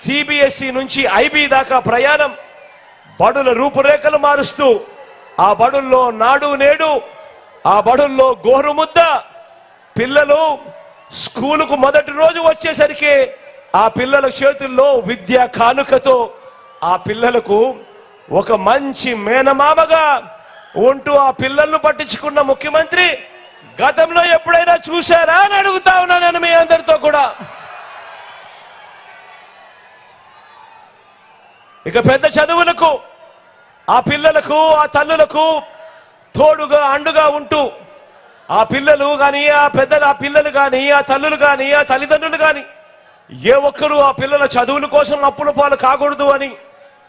సిబిఎస్ఈ నుంచి ఐబీ దాకా ప్రయాణం, బడుల రూపురేఖలు మారుస్తూ, ఆ బడుల్లో నాడు నేడు, ఆ బడుల్లో గోరుముద్ద, పిల్లలు స్కూలుకు మొదటి రోజు వచ్చేసరికి ఆ పిల్లల చేతుల్లో విద్యా కానుకతో ఆ పిల్లలకు ఒక మంచి మేనమామగా ఉంటూ ఆ పిల్లలను పట్టించుకున్న ముఖ్యమంత్రి గతంలో ఎప్పుడైనా చూశారా అని అడుగుతా ఉన్నా నేను మీ అందరితో కూడా. ఇక పెద్ద చదువులకు ఆ పిల్లలకు, ఆ తల్లులకు తోడుగా అండుగా ఉంటూ ఆ పిల్లలు కానీ ఆ పిల్లలు కానీ ఆ తల్లులు కానీ ఆ తల్లిదండ్రులు కానీ ఏ ఒక్కరూ ఆ పిల్లల చదువుల కోసం అప్పుల పాలు కాకూడదు అని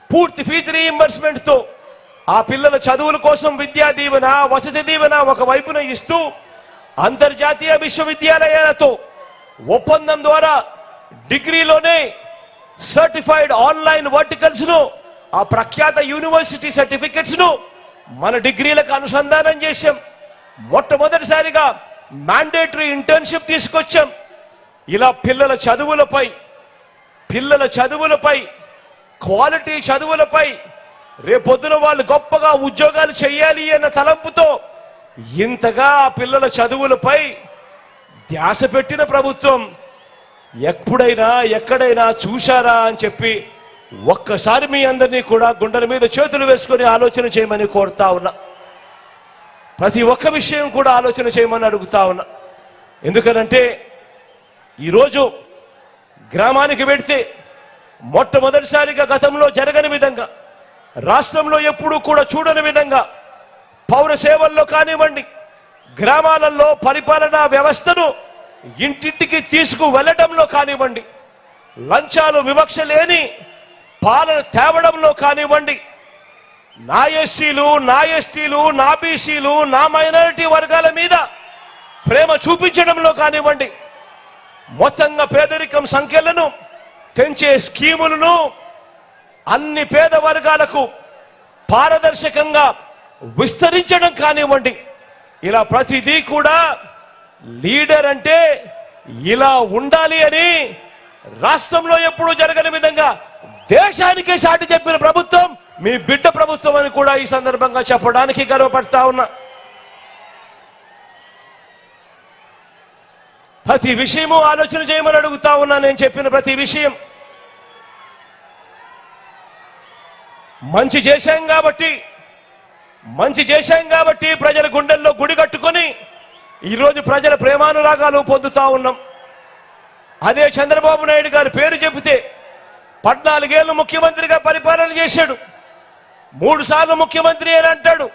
పూర్తి ఫీజు రీయింబర్స్మెంట్తో ఆ పిల్లల చదువుల కోసం విద్యా దీవెన వసతి దీవెన ఒక వైపున ఇస్తూ అంతర్జాతీయ విశ్వవిద్యాలయాలతో ఒప్పందం ద్వారా డిగ్రీలోనే సర్టిఫైడ్ ఆన్లైన్ వర్టికల్స్ ను ఆ ప్రఖ్యాత యూనివర్సిటీ సర్టిఫికెట్స్ ను మన డిగ్రీలకు అనుసంధానం చేశాం. మొట్టమొదటిసారిగా మ్యాండేటరీ ఇంటర్న్షిప్ తీసుకొచ్చాం. ఇలా పిల్లల చదువులపై క్వాలిటీ చదువులపై రేపొద్దున వాళ్ళు గొప్పగా ఉద్యోగాలు చేయాలి అన్న తలంపుతో ఇంతగా ఆ పిల్లల చదువులపై ధ్యాస పెట్టిన ప్రభుత్వం ఎప్పుడైనా ఎక్కడైనా చూశారా అని చెప్పి ఒక్కసారి మీ అందరినీ కూడా గుండెల మీద చేతులు వేసుకొని ఆలోచన చేయమని కోరుతా ఉన్నా. ప్రతి ఒక్క విషయం కూడా ఆలోచన చేయమని అడుగుతా ఉన్నా. ఎందుకనంటే ఈరోజు గ్రామానికి వెడితే మొట్టమొదటిసారిగా గతంలో జరగని విధంగా, రాష్ట్రంలో ఎప్పుడూ కూడా చూడని విధంగా పౌర సేవల్లో కానివ్వండి, గ్రామాలలో పరిపాలనా వ్యవస్థను ఇంటింటికి తీసుకువెళ్లడంలో కానివ్వండి, లంచాలు వివక్ష లేని పాలన తేవడంలో కానివ్వండి, నా ఎస్సీలు నా ఎస్టీలు నా బీసీలు నా మైనారిటీ వర్గాల మీద ప్రేమ చూపించడంలో కానివ్వండి, మొత్తంగా పేదరికం సంఖ్యలను పెంచే స్కీములను అన్ని పేద వర్గాలకు పారదర్శకంగా విస్తరించడం కానివ్వండి, ఇలా ప్రతిదీ కూడా లీడర్ అంటే ఇలా ఉండాలి అని రాష్ట్రంలో ఎప్పుడూ జరగని విధంగా దేశానికే సాటి చెప్పిన ప్రభుత్వం మీ బిడ్డ ప్రభుత్వం అని కూడా ఈ సందర్భంగా చెప్పడానికి గర్వపడతా ఉన్నా. ప్రతి విషయము ఆలోచన చేయమని అడుగుతా ఉన్నా. నేను చెప్పిన ప్రతి విషయం మంచి చేశాం కాబట్టి ప్రజల గుండెల్లో గుడి కట్టుకొని ఈరోజు ప్రజల ప్రేమానురాగాలు పొందుతా ఉన్నాం. అదే చంద్రబాబు నాయుడు గారి పేరు చెబితే 14 ఏళ్ళు ముఖ్యమంత్రిగా పరిపాలన చేశాడు, 3 సార్లు ముఖ్యమంత్రి అని అంటాడు.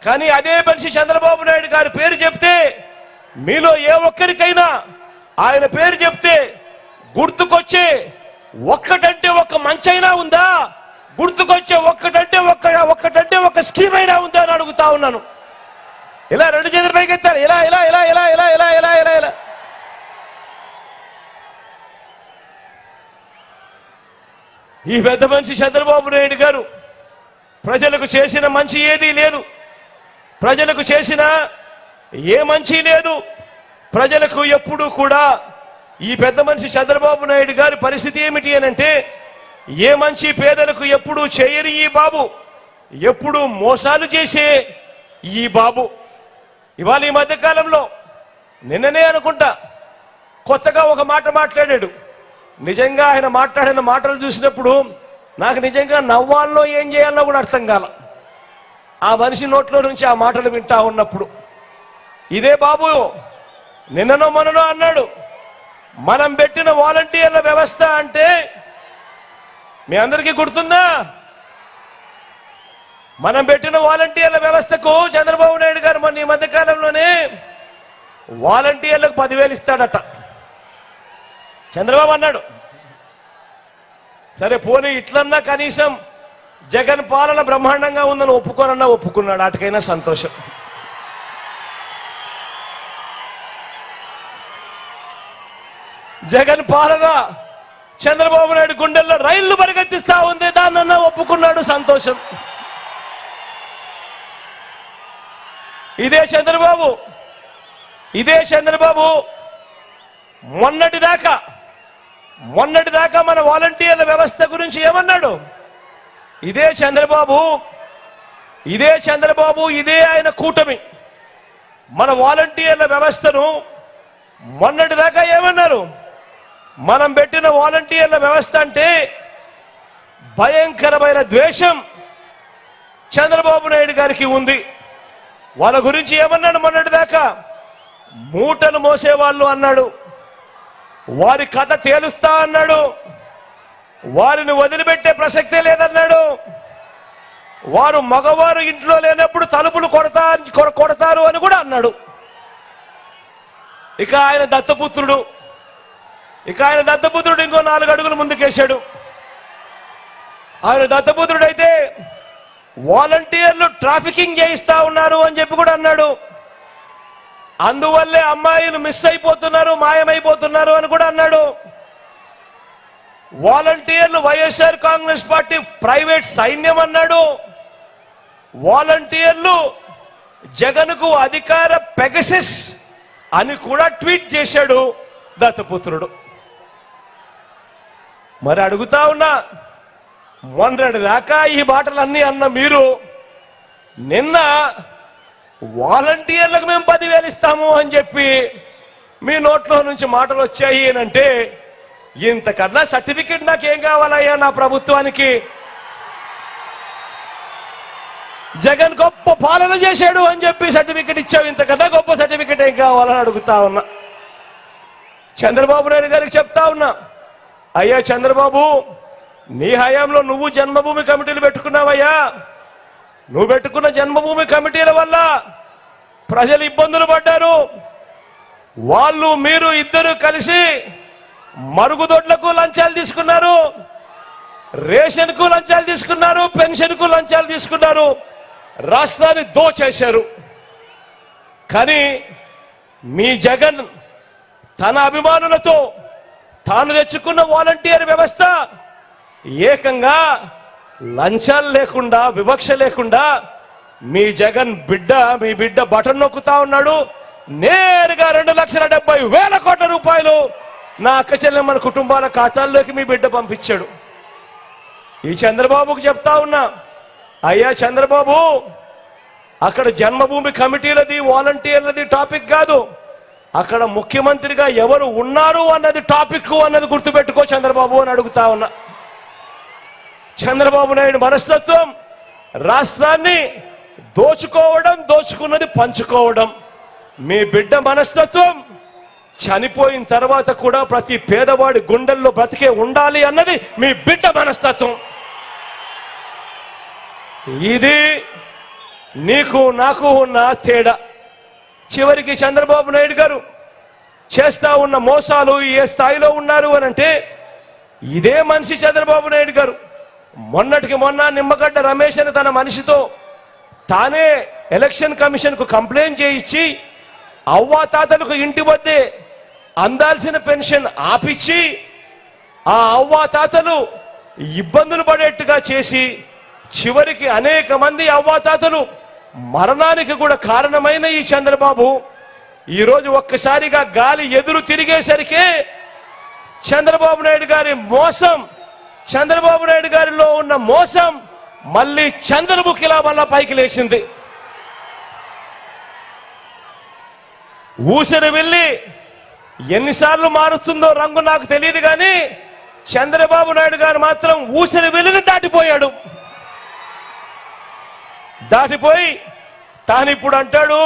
కానీ అదే మనిషి చంద్రబాబు నాయుడు గారి పేరు చెప్తే మీలో ఏ ఒక్కరికైనా ఆయన పేరు చెప్తే గుర్తుకొచ్చే ఒక్కటంటే ఒక్క మంచైనా ఉందా? గుర్తుకొచ్చే ఒక్కటంటే ఒక్క స్కీమ్ అయినా ఉందా అని అడుగుతా ఉన్నాను. ఇలా 2 చేతుల పైకి ఎత్తారు. ఇలా ఇలా ఇలా ఇలా ఇలా ఇలా ఇలా ఇలా ఇలా ఈ పెద్ద మనిషి చంద్రబాబు నాయుడు గారు ప్రజలకు చేసిన మంచి ఏదీ లేదు, ప్రజలకు చేసిన ఏ మంచి లేదు. ప్రజలకు ఎప్పుడు కూడా ఈ పెద్ద మనిషి చంద్రబాబు నాయుడు గారి పరిస్థితి ఏమిటి అనంటే, ఏ మంచి పేదలకు ఎప్పుడు చేయని ఈ బాబు, ఎప్పుడు మోసాలు చేసే ఈ బాబు. ఇవాళ ఈ మధ్యకాలంలో నిన్ననే అనుకుంటా కొత్తగా ఒక మాట మాట్లాడాడు. నిజంగా ఆయన మాట్లాడిన మాటలు చూసినప్పుడు నాకు నిజంగా నవ్వాల్లో ఏం చేయాలో కూడా అర్థం కాల. ఆ మనిషి నోట్లో నుంచి ఆ మాటలు వింటా ఉన్నప్పుడు ఇదే బాబు నిన్ననో మొన్ననో అన్నాడు, మనం పెట్టిన వాలంటీర్ల వ్యవస్థ అంటే మీ అందరికీ గుర్తుందా? మనం పెట్టిన వాలంటీర్ల వ్యవస్థకు చంద్రబాబు నాయుడు గారు మొన్న ఈ మధ్యకాలంలోనే వాలంటీర్లకు 10,000 ఇస్తాడట. చంద్రబాబు అన్నాడు, సరే పోనీ ఇట్లన్నా కనీసం జగన్ పాలన బ్రహ్మాండంగా ఉందని ఒప్పుకున్నాడు. వాటికైనా సంతోషం. జగన్ పాలన చంద్రబాబు నాయుడు గుండెల్లో రైళ్లు పరిగెత్తిస్తా ఉంది, దాన్నన్నా ఒప్పుకున్నాడు, సంతోషం. ఇదే చంద్రబాబు మొన్నటిదాకా మన వాలంటీర్ల వ్యవస్థ గురించి ఏమన్నాడు? ఇదే చంద్రబాబు ఇదే ఆయన కూటమి మన వాలంటీర్ల వ్యవస్థను మొన్నటిదాకా ఏమన్నారు? మనం పెట్టిన వాలంటీర్ల వ్యవస్థ అంటే భయంకరమైన ద్వేషం చంద్రబాబు నాయుడు గారికి ఉంది. వాళ్ళ గురించి ఏమన్నాడు? మొన్నటిదాకా మూటలు మోసేవాళ్ళు అన్నాడు, వారి కథ తేలుస్తా అన్నాడు, వారిని వదిలిపెట్టే ప్రసక్తే లేదన్నాడు, వారు మగవారు ఇంట్లో లేనప్పుడు తలుపులు కొడతారు అని కూడా అన్నాడు. ఇక ఆయన దత్తపుత్రుడు ఇంకో 4 అడుగులు ముందుకేశాడు. ఆయన దత్తపుత్రుడైతే వాలంటీర్లు ట్రాఫికింగ్ చేయిస్తా ఉన్నారు అని చెప్పి కూడా అన్నాడు. అందువల్లే అమ్మాయిలు మిస్ అయిపోతున్నారు, మాయమైపోతున్నారు అని కూడా అన్నాడు. వాలంటీర్లు వైఎస్ఆర్ కాంగ్రెస్ పార్టీ ప్రైవేట్ సైన్యం అన్నాడు. వాలంటీర్లు జగన్కు అధికార పెగసిస్ అని కూడా ట్వీట్ చేశాడు దత్తపుత్రుడు. మరి అడుగుతా ఉన్నా, మొన్నటి దాకా ఈ మాటలన్నీ అన్న మీరు నిన్న వాలంటీర్లకు మేము 10,000 ఇస్తాము అని చెప్పి మీ నోట్లో నుంచి మాటలు వచ్చాయి అంటే ఇంతకన్నా సర్టిఫికెట్ నాకేం కావాలయ్యా నా ప్రభుత్వానికి? జగన్ గొప్ప పాలన చేశాడు అని చెప్పి సర్టిఫికెట్ ఇచ్చావు, ఇంతకన్నా గొప్ప సర్టిఫికెట్ ఏం కావాలని అడుగుతా ఉన్నా. చంద్రబాబు నాయుడు గారికి చెప్తా ఉన్నా, అయ్యా చంద్రబాబు, నీ హయాంలో నువ్వు జన్మభూమి కమిటీలు పెట్టుకున్నావయ్యా. నువ్వు పెట్టుకున్న జన్మభూమి కమిటీల వల్ల ప్రజలు ఇబ్బందులు పడ్డారు. వాళ్ళు మీరు ఇద్దరు కలిసి మరుగుదొడ్లకు లంచాలు తీసుకున్నారు, రేషన్కు లంచాలు తీసుకున్నారు, పెన్షన్కు లంచాలు తీసుకున్నారు, రాష్ట్రాన్ని దోచేశారు. కానీ మీ జగన్ తన అభిమానులతో తాను తెచ్చుకున్న వాలంటీర్ వ్యవస్థ ఏకంగా లంచాలు లేకుండా, వివక్ష లేకుండా మీ జగన్ మీ బిడ్డ బటన్ నొక్కుతా ఉన్నాడు. నేరుగా 2,70,000 కోట్ల రూపాయలు నా అక్క చెల్లెమ్మల కుటుంబాల ఖాతాల్లోకి మీ బిడ్డ పంపించాడు. ఈ చంద్రబాబుకు చెప్తా ఉన్నా, అయ్యా చంద్రబాబు, అక్కడ జన్మభూమి కమిటీలది వాలంటీర్లది టాపిక్ కాదు, అక్కడ ముఖ్యమంత్రిగా ఎవరు ఉన్నారు అన్నది టాపిక్ అన్నది గుర్తుపెట్టుకో చంద్రబాబు అని అడుగుతా ఉన్నా. చంద్రబాబు నాయుడు మనస్తత్వం రాష్ట్రాన్ని దోచుకోవడం, దోచుకున్నది పంచుకోవడం. మీ బిడ్డ మనస్తత్వం చనిపోయిన తర్వాత కూడా ప్రతి పేదవాడి గుండెల్లో బ్రతికే ఉండాలి అన్నది మీ బిడ్డ మనస్తత్వం. ఇది నీకు నాకు ఉన్న తేడా. చివరికి చంద్రబాబు నాయుడు గారు చేస్తా ఉన్న మోసాలు ఏ స్థాయిలో ఉన్నారు అని అంటే, ఇదే మనిషి చంద్రబాబు నాయుడు గారు మొన్నటికి మొన్న నిమ్మగడ్డ రమేష్ అని తన మనిషితో తానే ఎలక్షన్ కమిషన్ కు కంప్లైంట్ చేయించి అవ్వాతాతలకు ఇంటి వద్దే అందాల్సిన పెన్షన్ ఆపిచ్చి ఆ అవ్వాతాతలు ఇబ్బందులు పడేట్టుగా చేసి చివరికి అనేక మంది అవ్వాతాతలు మరణానికి కూడా కారణమైన ఈ చంద్రబాబు ఈరోజు ఒక్కసారిగా గాలి ఎదురు తిరిగేసరికి చంద్రబాబు నాయుడు గారి మోసం, చంద్రబాబు నాయుడు గారిలో ఉన్న మోసం మళ్ళీ చంద్రముఖిలా మళ్ళా పైకి లేచింది. ఊసరి వెళ్ళి ఎన్నిసార్లు మారుస్తుందో రంగు నాకు తెలియదు, కానీ చంద్రబాబు నాయుడు గారు మాత్రం ఊసరి వెళ్ళిని దాటిపోయాడు. దాటిపోయి తాను ఇప్పుడు అంటాడు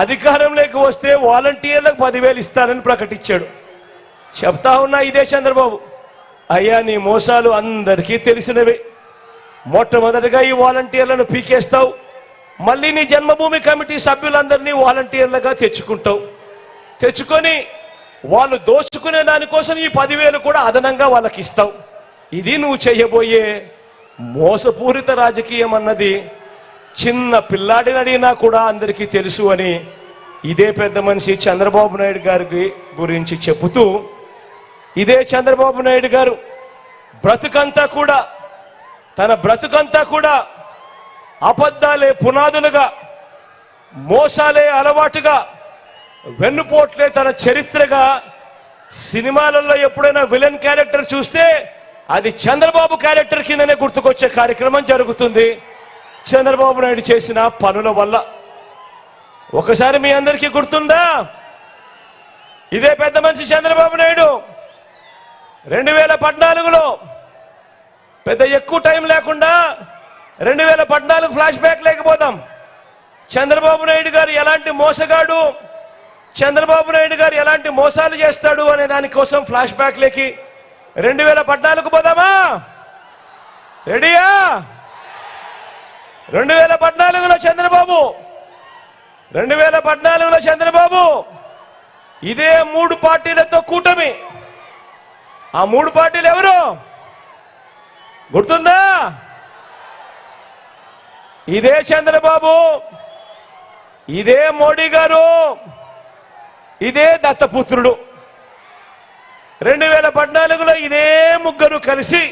అధికారంలోకి వస్తే వాలంటీర్లకు 10,000 ఇస్తానని ప్రకటించాడు. చెప్తా ఉన్నా ఇదే చంద్రబాబు, అయ్యా నీ మోసాలు అందరికీ తెలిసినవే. మొట్టమొదటిగా ఈ వాలంటీర్లను పీకేస్తావు, మళ్ళీ నీ జన్మభూమి కమిటీ సభ్యులందరినీ వాలంటీర్లుగా తెచ్చుకుంటావు. తెచ్చుకొని వాళ్ళు దోచుకునే దానికోసం ఈ 10,000 కూడా అదనంగా వాళ్ళకి ఇస్తావు. ఇది నువ్వు చేయబోయే మోసపూరిత రాజకీయం అన్నది చిన్న పిల్లాడిని అడిగినా కూడా అందరికీ తెలుసు అని ఇదే పెద్ద మనిషి చంద్రబాబు నాయుడు గారి గురించి చెబుతూ, ఇదే చంద్రబాబు నాయుడు గారు తన బ్రతుకంతా కూడా అబద్ధాలే పునాదులుగా, మోసాలే అలవాటుగా, వెన్నుపోట్లే తన చరిత్రగా. సినిమాలలో ఎప్పుడైనా విలన్ క్యారెక్టర్ చూస్తే అది చంద్రబాబు క్యారెక్టర్ కిందనే గుర్తుకొచ్చే కార్యక్రమం జరుగుతుంది చంద్రబాబు నాయుడు చేసిన పనుల వల్ల. ఒకసారి మీ అందరికీ గుర్తుందా, ఇదే పెద్ద మనిషి చంద్రబాబు నాయుడు 2014లో పెద్ద ఎక్కువ టైం లేకుండా 2014 ఫ్లాష్ బ్యాక్ లేకపోతాం. చంద్రబాబు నాయుడు గారు ఎలాంటి మోసగాడు, చంద్రబాబు నాయుడు గారు ఎలాంటి మోసాలు చేస్తాడు అనే దానికోసం ఫ్లాష్ బ్యాక్ లేకి 2014 పోదామా? రెడీయా? 2014లో చంద్రబాబు ఇదే 3 పార్టీలతో కూటమి. ఆ 3 పార్టీలు ఎవరు గుర్తుందా? ఇదే చంద్రబాబు, ఇదే మోడీ గారు, ఇదే దత్తపుత్రుడు. 2014లో ఇదే ముగ్గురు కలిసి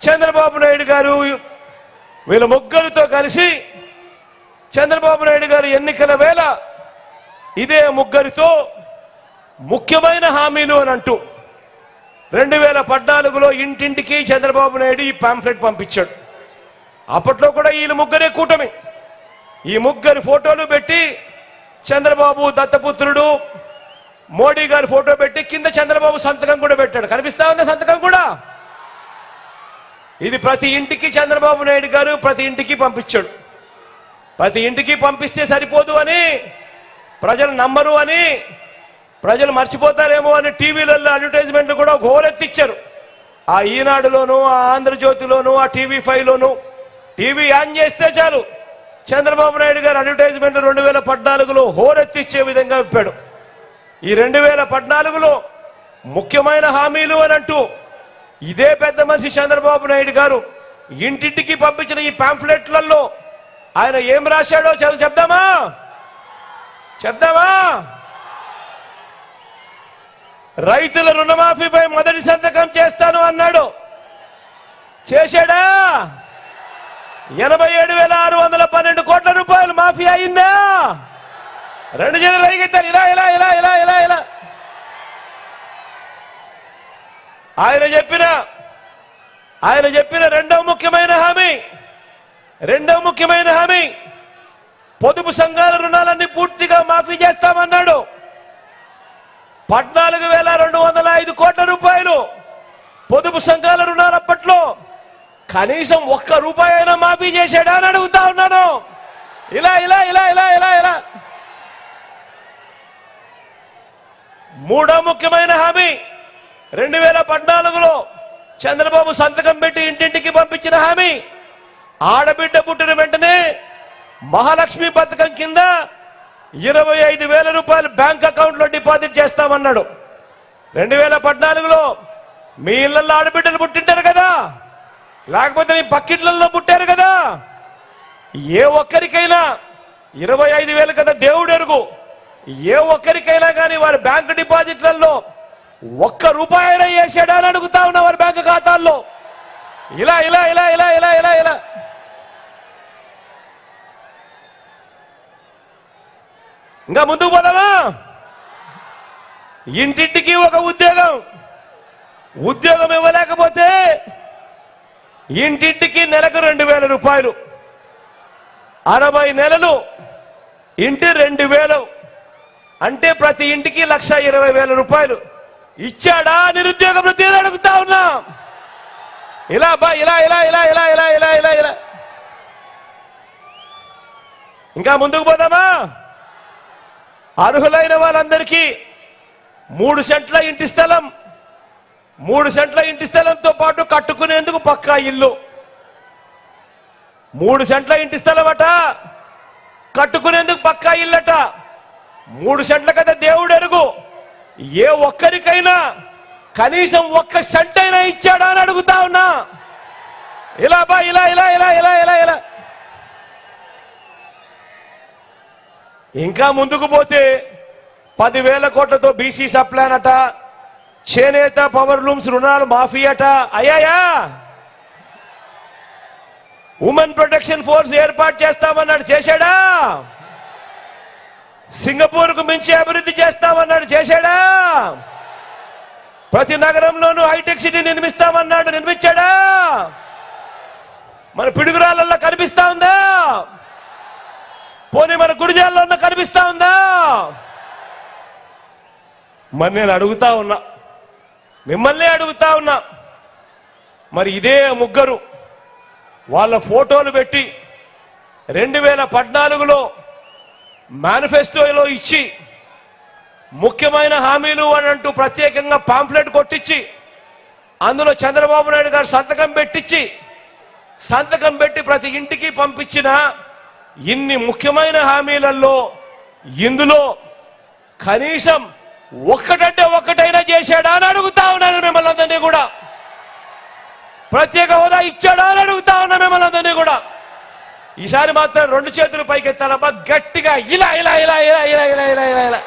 చంద్రబాబు నాయుడు గారు, వీళ్ళ ముగ్గురితో కలిసి చంద్రబాబు నాయుడు గారు ఎన్నికల వేళ ఇదే ముగ్గురితో ముఖ్యమైన హామీలు అని అంటూ 2014లో ఇంటింటికి చంద్రబాబు నాయుడు ఈ పాంఫ్లెట్ పంపించాడు. అప్పట్లో కూడా వీళ్ళు ముగ్గురే కూటమి. ఈ ముగ్గురు ఫోటోలు పెట్టి చంద్రబాబు, దత్తపుత్రుడు, మోడీ గారి ఫోటో పెట్టి కింద చంద్రబాబు సంతకం కూడా పెట్టాడు. కనిపిస్తా ఉంది సంతకం కూడా. ఇది ప్రతి ఇంటికి చంద్రబాబు నాయుడు గారు ప్రతి ఇంటికి పంపించాడు. ప్రతి ఇంటికి పంపిస్తే సరిపోదు అని, ప్రజలు నమ్మరు అని, ప్రజలు మర్చిపోతారేమో అని టీవీలలో అడ్వర్టైజ్మెంట్లు కూడా హోరెత్తిచ్చారు. ఆ ఈనాడులోను, ఆ ఆంధ్రజ్యోతిలోను, ఆ TV5లోను. టీవీ ఆన్ చేస్తే చాలు చంద్రబాబు నాయుడు గారు అడ్వర్టైజ్మెంట్ 2014లో హోరెత్తిచ్చే విధంగా ఇప్పాడు. ఈ 2014లో ముఖ్యమైన హామీలు అని అంటూ ఇదే పెద్ద మనిషి చంద్రబాబు నాయుడు గారు ఇంటింటికి పంపించిన ఈ పాంఫ్లెట్లలో ఆయన ఏం రాశాడో చెప్దామా? రైతుల రుణమాఫీపై మొదటి సంతకం చేస్తాను అన్నాడు. చేశాడా? 87,612 కోట్ల రూపాయలు మాఫీ అయిందా? 2 చేతులు పైకెత్తారు. ఇలా ఇలా ఇలా ఇలా ఇలా ఇలా ఆయన చెప్పిన రెండవ ముఖ్యమైన హామీ పొదుపు సంఘాల రుణాలన్నీ పూర్తిగా మాఫీ చేస్తామన్నాడు. 14,205 కోట్ల రూపాయలు పొదుపు సంఘాల రుణాలు అప్పట్లో కనీసం 1 రూపాయి అయినా మాఫీ చేశాడా అని అడుగుతా ఉన్నాను. ఇలా ఇలా ఇలా ఇలా ఇలా ఇలా మూడో ముఖ్యమైన హామీ 2014లో చంద్రబాబు సంతకం పెట్టి ఇంటింటికి పంపించిన హామీ, ఆడబిడ్డ పుట్టిన వెంటనే మహాలక్ష్మి పథకం కింద 25,000 రూపాయలు బ్యాంక్ అకౌంట్లో డిపాజిట్ చేస్తామన్నాడు. 2014లో మీ ఇళ్లలో ఆడబిడ్డలు పుట్టింటారు కదా, లేకపోతే మీ పక్కిట్లలో పుట్టారు కదా, ఏ ఒక్కరికైనా 25,000 కదా దేవుడు ఎరుగు, ఏ ఒక్కరికైనా కానీ వారి బ్యాంక్ డిపాజిట్లలో 1 రూపాయి అయినా వేసాడా అని అడుగుతా ఉన్నా వారి బ్యాంకు ఖాతాల్లో. ఇలా ఇలా ఇలా ఇలా ఇలా ఇలా ఇలా ఇంకా ముందుకు పోదామా? ఇంటింటికి ఒక ఉద్యోగం ఇవ్వలేకపోతే ఇంటింటికి నెలకు 2,000 రూపాయలు, 60 నెలలు ఇంటి 2,000 అంటే ప్రతి ఇంటికి 1,20,000 రూపాయలు ఇచ్చాడా నిరుద్యోగ వృత్తి అని అడుగుతా ఉన్నా. ఇలా ఇలా ఇలా ఇలా ఇలా ఇలా ఇలా ఇలా ఇలా ఇంకా ముందుకు పోదామా? అర్హులైన వాళ్ళందరికీ 3 సెంట్ల ఇంటి స్థలం, 3 సెంట్ల ఇంటి స్థలంతో పాటు కట్టుకునేందుకు పక్కా ఇల్లు. 3 సెంట్ల ఇంటి స్థలం అట, కట్టుకునేందుకు పక్కా ఇల్లట. 3 సెంట్ల కదా దేవుడు ఎరుగు, ఏ ఒక్కరికైనా కనీసం 1 సెంట్ అయినా ఇచ్చాడా అని అడుగుతా ఉన్నా. ఇలా ఇలా ఇలా ఇలా ఇలా ఇలా ఇలా ఇంకా ముందుకు పోతే 10,000 కోట్లతో బీసీ సప్లాన్ అట, చేనేత పవర్ లూమ్స్ రుణాలు మాఫీ అట. అయ్యాయా? ఉమెన్ ప్రొటెక్షన్ ఫోర్స్ ఏర్పాటు చేస్తామన్నాడు, చేశాడా? సింగపూర్కు మించి అభివృద్ధి చేస్తామన్నాడు, చేశాడా? ప్రతి నగరంలోనూ హైటెక్ సిటీ నిర్మిస్తామన్నాడు, నిర్మించాడా? మన పిడుగురాళ్ళల్లో కనిపిస్తా ఉందా? పోనీ మన గురిజాల్లో కనిపిస్తా ఉందా? మరి నేను అడుగుతా ఉన్నా, మిమ్మల్ని అడుగుతా ఉన్నా, మరి ఇదే ముగ్గురు వాళ్ళ ఫోటోలు పెట్టి 2014లో మేనిఫెస్టోలో ఇచ్చి ముఖ్యమైన హామీలు అని అంటూ ప్రత్యేకంగా పాంఫ్లెట్ కొట్టించి అందులో చంద్రబాబు నాయుడు గారు సంతకం పెట్టి ప్రతి ఇంటికి పంపించిన ఇన్ని ముఖ్యమైన హామీలలో ఇందులో కనీసం ఒక్కటంటే ఒక్కటైనా చేశాడా అని అడుగుతా ఉన్నాను మిమ్మల్ని అందరినీ కూడా. ప్రత్యేక హోదా ఇచ్చాడా అని అడుగుతా ఉన్నా మిమ్మల్ని అందరినీ కూడా. ఈసారి మాత్రం 2 చేతులు పైకెత్తాలబ్బా గట్టిగా, ఇలా ఇలా ఇలా ఇలా ఇలా ఇలా ఇలా ఇలా ఇలా.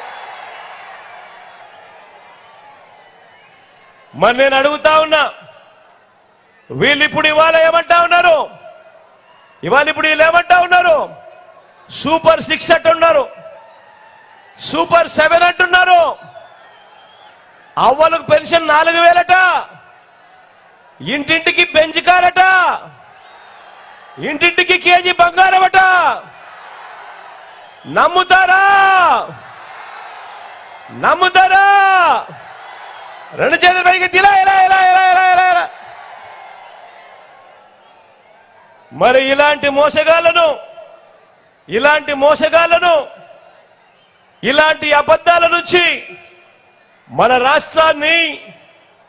మరి నేను అడుగుతా ఉన్నా, వీళ్ళు ఇప్పుడు ఇవాళ ఏమంటా ఉన్నారు? ఇప్పుడు వీళ్ళు ఏమంటా ఉన్నారు? సూపర్ 6 అంటున్నారు, సూపర్ 7 అంటున్నారు. అవ్వలకు పెన్షన్ 4000 ఇంటింటికి బెంచ్ కారట, ఇంటింటికి కేజీ బంగారం అట. నమ్ముతారా? నమ్ముతారా? 2 చేతుల పైకి ఇలా ఇలా ఇలా ఇలా ఇలా ఇలా. మరి ఇలాంటి మోసగాళ్లను, ఇలాంటి అబద్ధాల నుంచి మన రాష్ట్రాన్ని,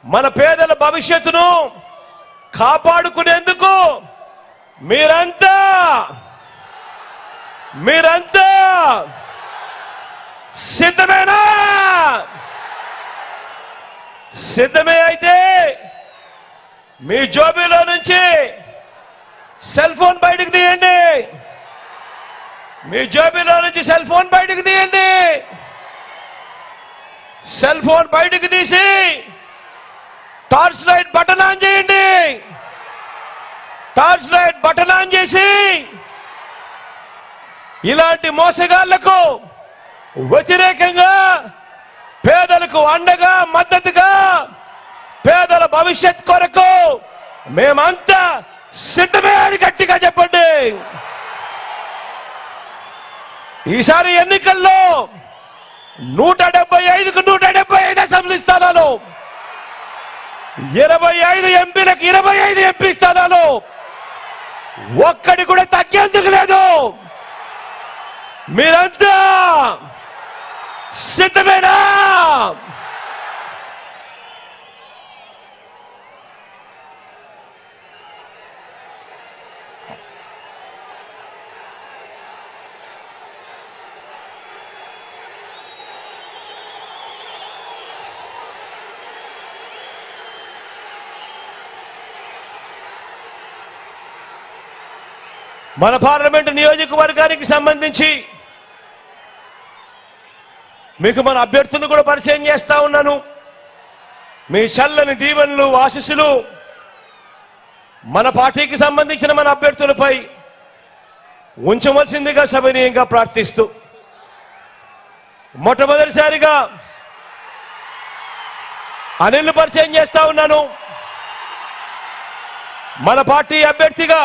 మన పేదల భవిష్యత్తును కాపాడుకునేందుకు మీరంతా సిద్ధమేనా? సిద్ధమే అయితే మీ జోబీలో నుంచి సెల్ ఫోన్ బయటకు తీయండి. మీ జోబీలో నుంచి సెల్ ఫోన్ బయటకు తీయండి. సెల్ ఫోన్ బయటకు తీసి టార్చ్ లైట్ బటన్ ఆన్ చేయండి. టార్చ్ లైట్ బటన్ ఆన్ చేసి ఇలాంటి మోసగాళ్లకు వ్యతిరేకంగా, పేదలకు అండగా, మద్దతుగా, పేదల భవిష్యత్ కొరకు మేమంతా సిద్ధమే అని గట్టిగా చెప్పండి. ఈసారి ఎన్నికల్లో 175కు 175 అసెంబ్లీ స్థానాలు, 25 ఎంపీలకు 25 ఎంపీ స్థానాలు, ఒక్కడి కూడా తగ్గేందుకు లేదు. మీరంతా సిద్ధమేనా? మన పార్లమెంటు నియోజకవర్గానికి సంబంధించి మీకు మన అభ్యర్థులను కూడా పరిచయం చేస్తా ఉన్నాను. మీ చల్లని దీవెనలు, ఆశీస్సులు మన పార్టీకి సంబంధించిన మన అభ్యర్థులపై ఉంచవలసిందిగా సవినీయంగా ప్రార్థిస్తూ, మొట్టమొదటిసారిగా అనిల్ పరిచయం చేస్తా ఉన్నాను. మన పార్టీ అభ్యర్థిగా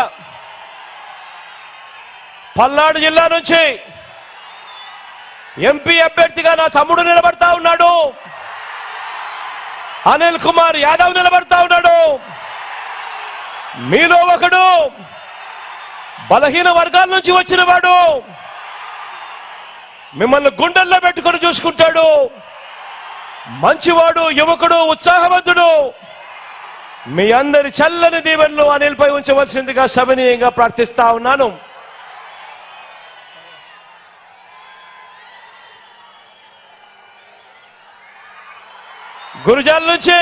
పల్నాడు జిల్లా నుంచి ఎంపీ అభ్యర్థిగా నా తమ్ముడు నిలబడతా ఉన్నాడు. అనిల్ కుమార్ యాదవ్ నిలబడతా ఉన్నాడు. మీలో ఒకడు బలహీన వర్గాల నుంచి వచ్చిన వాడు, మిమ్మల్ని గుండెల్లో పెట్టుకొని చూసుకుంటాడు. మంచివాడు, యువకుడు, ఉత్సాహవంతుడు. మీ అందరి చల్లని దీవెనలు అనిల్ పై ఉంచవలసిందిగా సవినీయంగా ప్రార్థిస్తా ఉన్నాను. గురుజాల నుంచి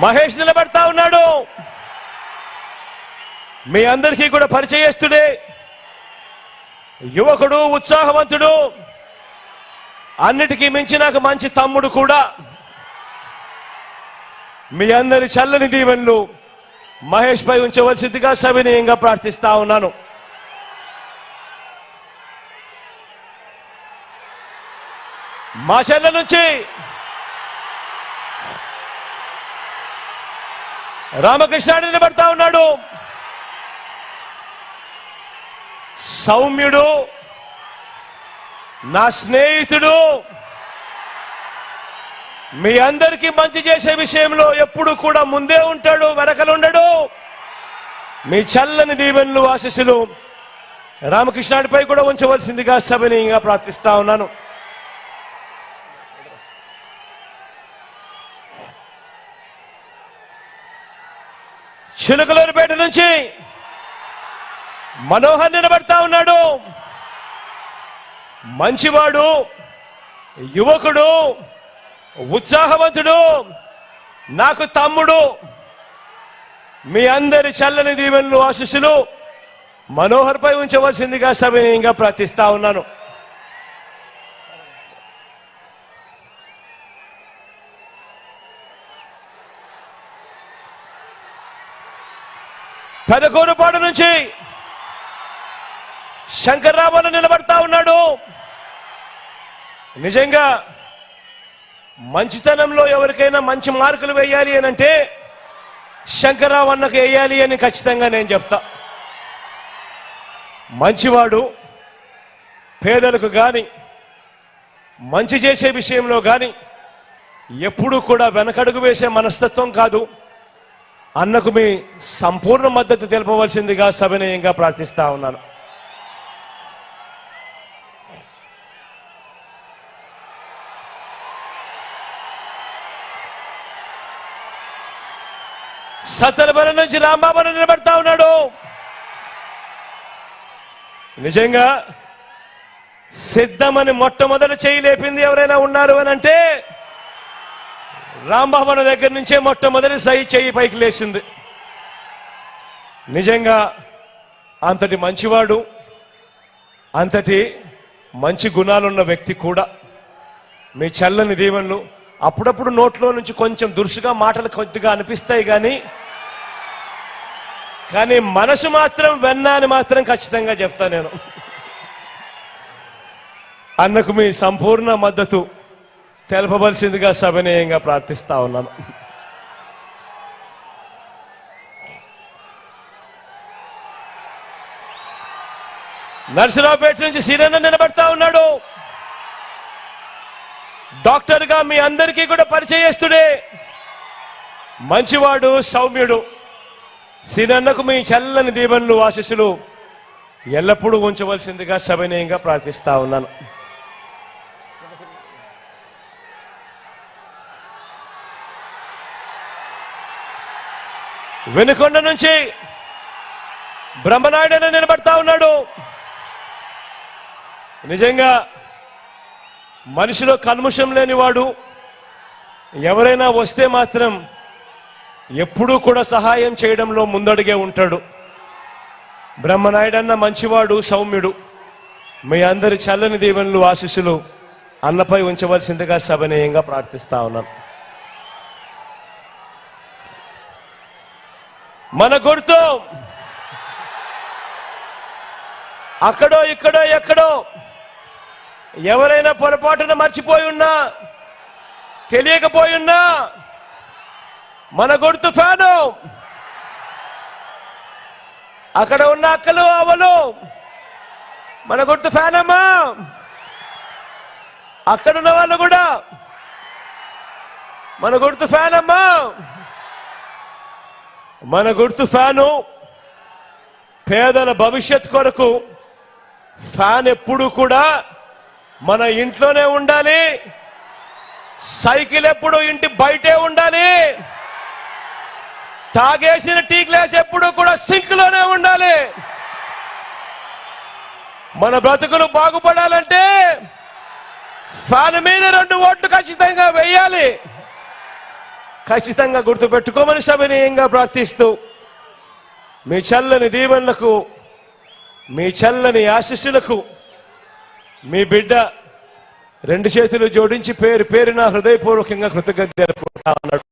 మహేష్ నిలబడతా ఉన్నాడు. మీ అందరికీ కూడా పరిచయస్తుడే, యువకుడు, ఉత్సాహవంతుడు, అన్నిటికీ మించి నాకు మంచి తమ్ముడు కూడా. మీ అందరి చల్లని దీవెనలు మహేష్ పై ఉంచవలసిందిగా సవినీయంగా ప్రార్థిస్తా ఉన్నాను. మా చెల్ల నుంచి రామకృష్ణ నిలబడతా ఉన్నాడు. సౌమ్యుడు, నా స్నేహితుడు, మీ అందరికీ మంచి చేసే విషయంలో ఎప్పుడు కూడా ముందే ఉంటాడు, వెనకలుండడు. మీ చల్లని దీవెనలు, ఆశీస్సులు రామకృష్ణుడిపై కూడా ఉంచవలసిందిగా సవినీయంగా ప్రార్థిస్తా ఉన్నాను. చిలుకలూరుపేట నుంచి మనోహర్ నిలబడతా ఉన్నాడు. మంచివాడు, యువకుడు, ఉత్సాహవంతుడు, నాకు తమ్ముడు. మీ అందరి చల్లని దీవెనలు ఆశీస్సులు మనోహర్పై ఉంచవలసిందిగా సవినయంగా ప్రార్థిస్తా ఉన్నాను. పెదకూరుపాడు నుంచి శంకర్రావు నిలబడతా ఉన్నాడు. నిజంగా మంచితనంలో ఎవరికైనా మంచి మార్కులు వేయాలి అని అంటే శంకర్రావు అన్నకు వేయాలి అని ఖచ్చితంగా నేను చెప్తా. మంచివాడు, పేదలకు కానీ మంచి చేసే విషయంలో కానీ ఎప్పుడూ కూడా వెనకడుగు వేసే మనస్తత్వం కాదు. అన్నకు మీ సంపూర్ణ మద్దతు తెలపవలసిందిగా సవినయంగా ప్రార్థిస్తా ఉన్నాను. సత్తలపల్లి నుంచి రాంబాబు నిలబడతా ఉన్నాడు. నిజంగా సిద్ధమని మొట్టమొదటి చేయి లేపింది ఎవరైనా ఉన్నారు అని అంటే రాంబాబు దగ్గర నుంచే మొట్టమొదటి చెయ్యి పైకి లేచింది. నిజంగా అంతటి మంచివాడు, అంతటి మంచి గుణాలున్న వ్యక్తి కూడా. మీ చల్లని దీవెనలు అప్పుడప్పుడు నోట్లో నుంచి కొంచెం దురుసుగా మాటలు కొద్దిగా అనిపిస్తాయి కానీ మనసు మాత్రం వెన్న అని మాత్రం ఖచ్చితంగా చెప్తా నేను. అన్నకు మీ సంపూర్ణ మద్దతు తెలపవలసిందిగా సవినయంగా ప్రార్థిస్తా ఉన్నాను. నర్సరావుపేట నుంచి సీరన్న నిలబడతా ఉన్నాడు. డాక్టర్గా మీ అందరికీ కూడా పరిచయస్తుడే, మంచివాడు, సౌమ్యుడు. సీనన్నకు మీ చల్లని దీవెనలు ఆశీస్సులు ఎల్లప్పుడూ ఉంచవలసిందిగా సవినయంగా ప్రార్థిస్తా ఉన్నాను. వెనుకొండ నుంచి బ్రహ్మనాయుడు నిలబడతా ఉన్నాడు. నిజంగా మనిషిలో కల్ముషం లేనివాడు, ఎవరైనా వస్తే మాత్రం ఎప్పుడూ కూడా సహాయం చేయడంలో ముందడుగే ఉంటాడు. బ్రహ్మనాయుడన్న మంచివాడు, సౌమ్యుడు. మీ అందరి చల్లని దీవెనలు ఆశీస్సులు అన్నపై ఉంచవలసిందిగా సవినయంగా ప్రార్థిస్తా ఉన్నాను. మన గుర్తు అక్కడో ఇక్కడో ఎక్కడో ఎవరైనా పొరపాటున మర్చిపోయి ఉన్నా, తెలియకపోయి ఉన్నా, మన గుర్తు ఫ్యాను. అక్కడ ఉన్న అక్కలు అవలు మన గుర్తు ఫ్యాన్ అమ్మా. అక్కడున్న వాళ్ళు కూడా మన గుర్తు ఫ్యాన్ అమ్మా. మన గుర్తు ఫ్యాను. పేదల భవిష్యత్ కొరకు ఫ్యాన్ ఎప్పుడు కూడా మన ఇంట్లోనే ఉండాలి. సైకిల్ ఎప్పుడు ఇంటి బయటే ఉండాలి. తాగేసిన టీ గ్లాస్ ఎప్పుడు కూడా సింక్ లోనే ఉండాలి. మన బ్రతుకులు బాగుపడాలంటే ఫ్యాన్ మీద 2 ఓట్లు ఖచ్చితంగా వేయాలి. ఖచ్చితంగా గుర్తు పెట్టుకోమని సవినయంగా ప్రార్థిస్తూ మీ చల్లని దీవెనలకు, మీ చల్లని ఆశీస్సులకు మీ బిడ్డ 2 చేతులు జోడించి పేరు పేరున హృదయపూర్వకంగా కృతజ్ఞతలు తెలుపుకుంటా ఉన్నాడు.